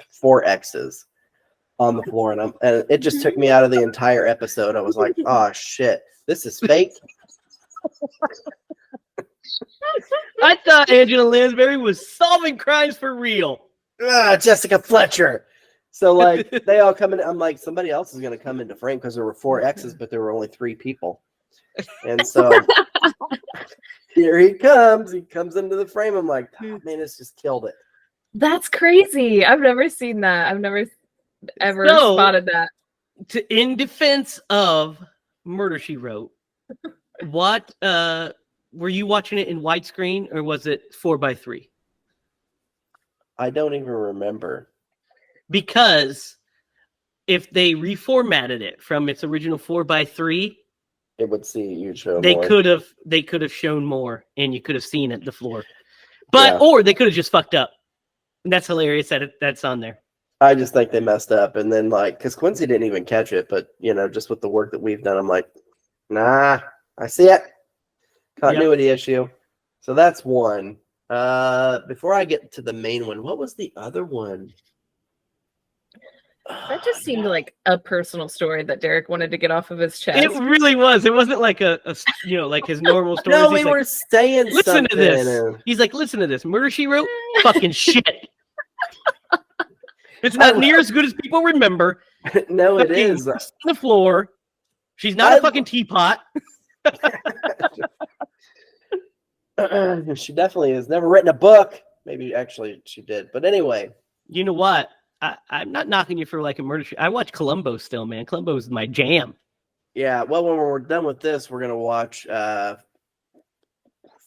4 X's on the floor, and it just took me out of the entire episode. I was like, oh shit, this is fake. I thought Angela Lansbury was solving crimes for real. Jessica Fletcher. So like they all come in. I'm like, somebody else is gonna come into frame because there were 4 X's, but there were only 3 people. And so here he comes. He comes into the frame. I'm like, oh, man, it's just killed it. That's crazy. I've never seen that. I've never ever So- spotted that. In defense of Murder She Wrote, what were you watching it in widescreen or was it 4:3? I don't even remember. Because if they reformatted it from its original 4:3, It would see you show they more. could have shown more and you could have seen it the floor. But Yeah. or they could have just fucked up. And that's hilarious that that's on there. I just think they messed up, and then like because Quincy didn't even catch it, but you know, just with the work that we've done, I'm like, nah, I see it. Continuity issue. So that's one. Before I get to the main one, what was the other one? That just seemed like a personal story that Derek wanted to get off of his chest. It really was. It wasn't like a like his normal story. No, we were saying listen something. to this. He's like, listen to this. Murder She Wrote, fucking shit. It's not near as good as people remember. No, it Fucking is. on the floor. She's not a fucking teapot. She definitely has never written a book. Maybe actually she did, but anyway. You know what? I'm not knocking you for like a murder. I watch Columbo still, man. Columbo is my jam. Yeah, well, when we're done with this, we're gonna watch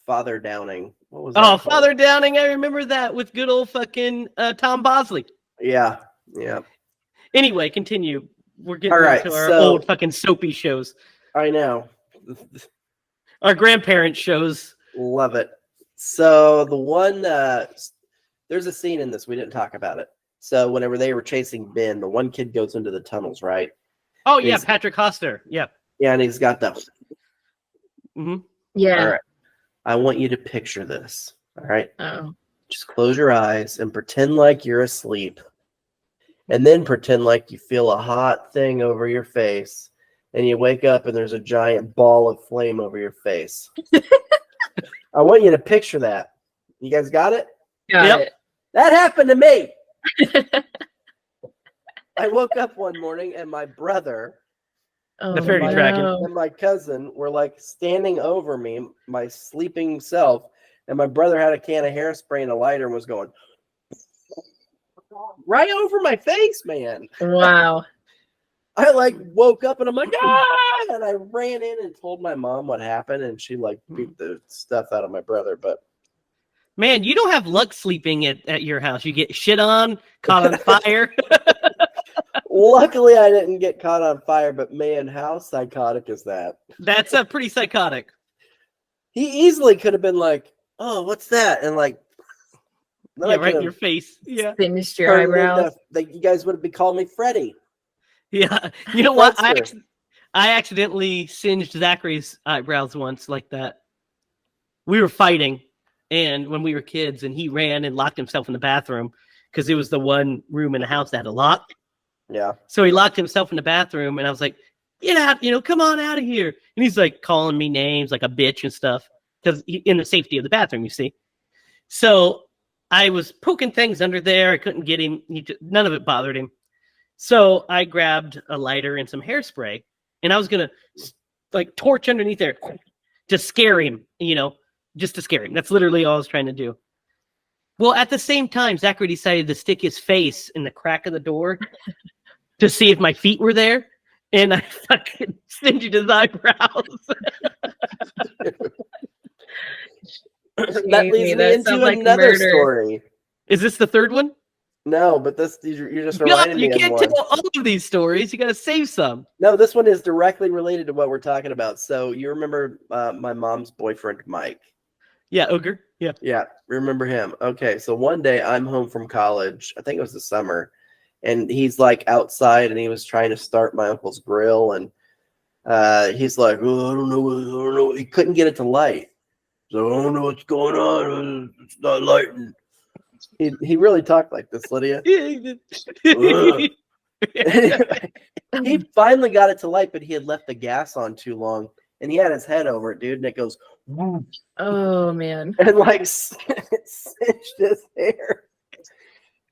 Father Downing. What was that Oh, called? Father Downing, I remember that with good old fucking Tom Bosley. Yeah. Anyway, continue. We're getting All right, into our so- old fucking soapy shows. I know. Our grandparents' shows. Love it. So the one, there's a scene in this, we didn't talk about it. So whenever they were chasing Ben, the one kid goes into the tunnels, right? Oh, And yeah, he's- Patrick Hoster. Yeah. Yeah, and he's got the. Hmm. Yeah. All right. I want you to picture this. All right. Oh. Just close your eyes and pretend like you're asleep. And then pretend like you feel a hot thing over your face. And you wake up and there's a giant ball of flame over your face. I want you to picture that. You guys got it? Got Yep. it. That happened to me. I woke up one morning and my brother Oh, The fairy my- dragon. no. and my cousin were like standing over me, my sleeping self. And my brother had a can of hairspray and a lighter and was going right over my face, man. Wow. I like woke up and I'm like, ah! And I ran in and told my mom what happened, and she like beat the stuff out of my brother. But Man, you don't have luck sleeping at your house. You get shit on, caught on fire. luckily, I didn't get caught on fire. But man, how psychotic is that? That's pretty psychotic. He easily could have been like, "Oh, what's that?" And like, then Yeah, I right in could've your face. Yeah. Singed your turned eyebrows. into- you guys would be calling me Freddy. Yeah. You know what? Fredster. I accidentally singed Zachary's eyebrows once like that. We were fighting, and when we were kids, and he ran and locked himself in the bathroom because it was the one room in the house that had a lock. Yeah. So he locked himself in the bathroom, and I was like, "Get out! Come on out of here!" And he's like calling me names like a bitch and stuff because in the safety of the bathroom, you see. So I was poking things under there. I couldn't get him. None of it bothered him. So I grabbed a lighter and some hairspray, and I was gonna like torch underneath there to scare him. Just to scare him. That's literally all I was trying to do. Well, at the same time, Zachary decided to stick his face in the crack of the door to see if my feet were there, and I fucking singed his eyebrows. That leads Jamie, me that into sounds like another murder. story. Is this the third one? No, but this you're just God, reminding you me of can't one. tell all of these stories. You got to save some. No, this one is directly related to what we're talking about. So you remember my mom's boyfriend, Mike? Yeah, Ogre. Yeah. Yeah, remember him. Okay, so one day I'm home from college. I think it was the summer, and he's like outside, and he was trying to start my uncle's grill, and he's like, "Oh, I don't know. He couldn't get it to light, so I don't know what's going on. It's not lighting." He really talked like this, Lydia. Anyway, he finally got it to light, but he had left the gas on too long, and he had his head over it, dude, and it goes, Oh man. and like cinched his hair.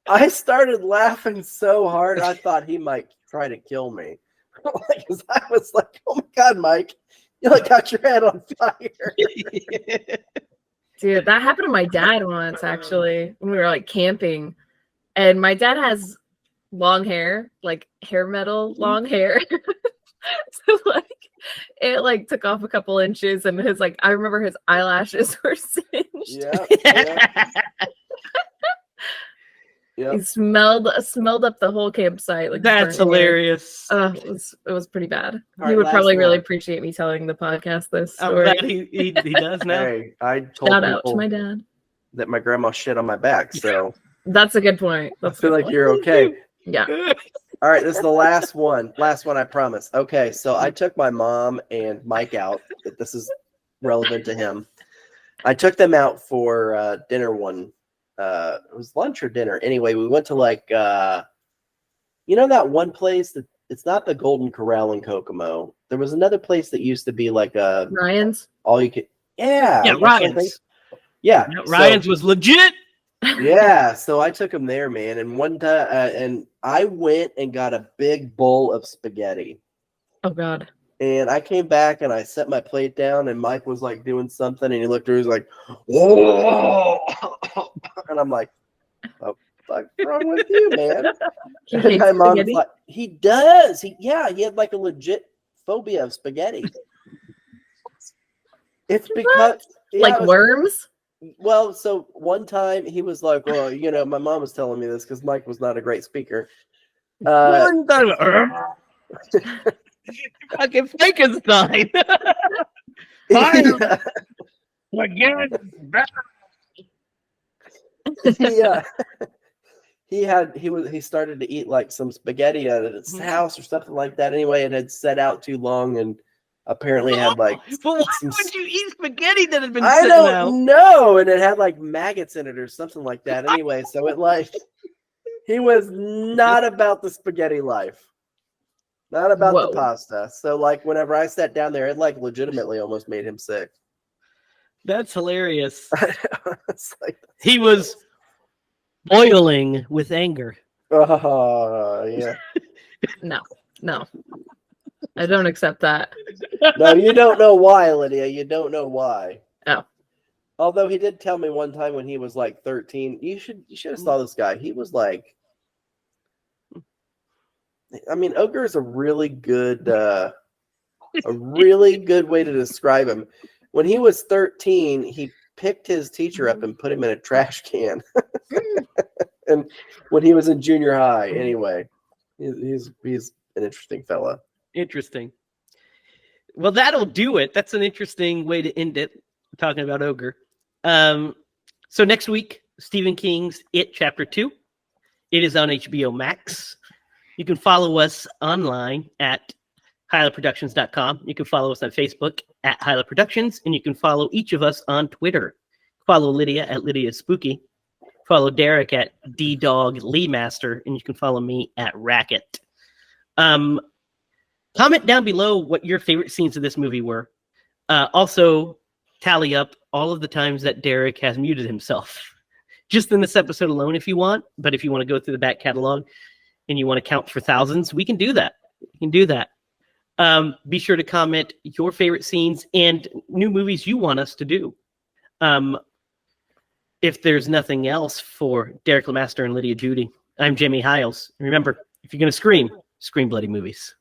I started laughing so hard, I thought he might try to kill me. Like, 'cause I was like, "Oh my god, Mike, you like got your head on fire." Dude, that happened to my dad once actually when we were like camping. And my dad has long hair, like hair metal long hair. So like it like took off a couple inches and his like I remember his eyelashes were singed. Yeah. He smelled up the whole campsite. Like That's burnt hair. hilarious. It was pretty bad. All He right, would last probably really one. appreciate me telling the podcast this I'm story. glad he does now. Hey, I told Shout out to people my dad. that my grandma shit on my back, so That's a good point. I That's a feel good like point. you're okay. Yeah. All right, this is the last one. Last one, I promise. Okay, so I took my mom and Mike out. This is relevant to him. I took them out for dinner one. It was lunch or dinner. Anyway, we went to like, that one place that it's not the Golden Corral in Kokomo. There was another place that used to be like a Ryan's. all you could. Yeah, Yeah, that's what I think. Ryan's. Yeah, Ryan's was legit. yeah, so I took him there, man, and one time, and I went and got a big bowl of spaghetti, Oh God. and I came back and I set my plate down, and Mike was like doing something, and he looked at me, he was like, "Whoa," and I'm like, "What the fuck's wrong with you, man?" He And hates my mom's spaghetti? like, "He does, he had like a legit phobia of spaghetti." It's because Yeah, Like it was- worms? well, so one time he was like, well, my mom was telling me this because Mike was not a great speaker. Fucking Frankenstein. Yeah. He started to eat like some spaghetti at his house or something like that. Anyway, it had set out too long and apparently had like But why some. would you eat spaghetti that had been I sitting don't out? know, and it had like maggots in it or something like that. Anyway, so it like he was not about the spaghetti life, not about the Whoa. pasta. So like whenever I sat down there, it like legitimately almost made him sick. That's hilarious. It's like, He was boiling with anger. oh yeah. No. I don't accept that. No, you don't know why, Lydia. You don't know why. Oh. Although he did tell me one time when he was like 13, you should have saw this guy. He was like, I mean, ogre is a really good way to describe him. When he was 13, he picked his teacher up and put him in a trash can. And when he was in junior high, anyway, he's an interesting fella. Interesting. Well, that'll do it. That's an interesting way to end it, talking about ogre. So next week, Stephen King's It Chapter 2. It is on HBO Max. You can follow us online at HiLaProductions.com. You can follow us on Facebook at HiLa Productions, and you can follow each of us on Twitter. Follow Lydia at Lydia Spooky. Follow Derek at DDogLeeMaster, and you can follow me at Racket. Comment down below what your favorite scenes of this movie were. Also, tally up all of the times that Derek has muted himself. Just in this episode alone if you want, but if you want to go through the back catalog and you want to count for thousands, we can do that. We can do that. Be sure to comment your favorite scenes and new movies you want us to do. If there's nothing else for Derek LeMaster and Lydia Judy, I'm Jamie Hiles. Remember, if you're going to scream bloody movies.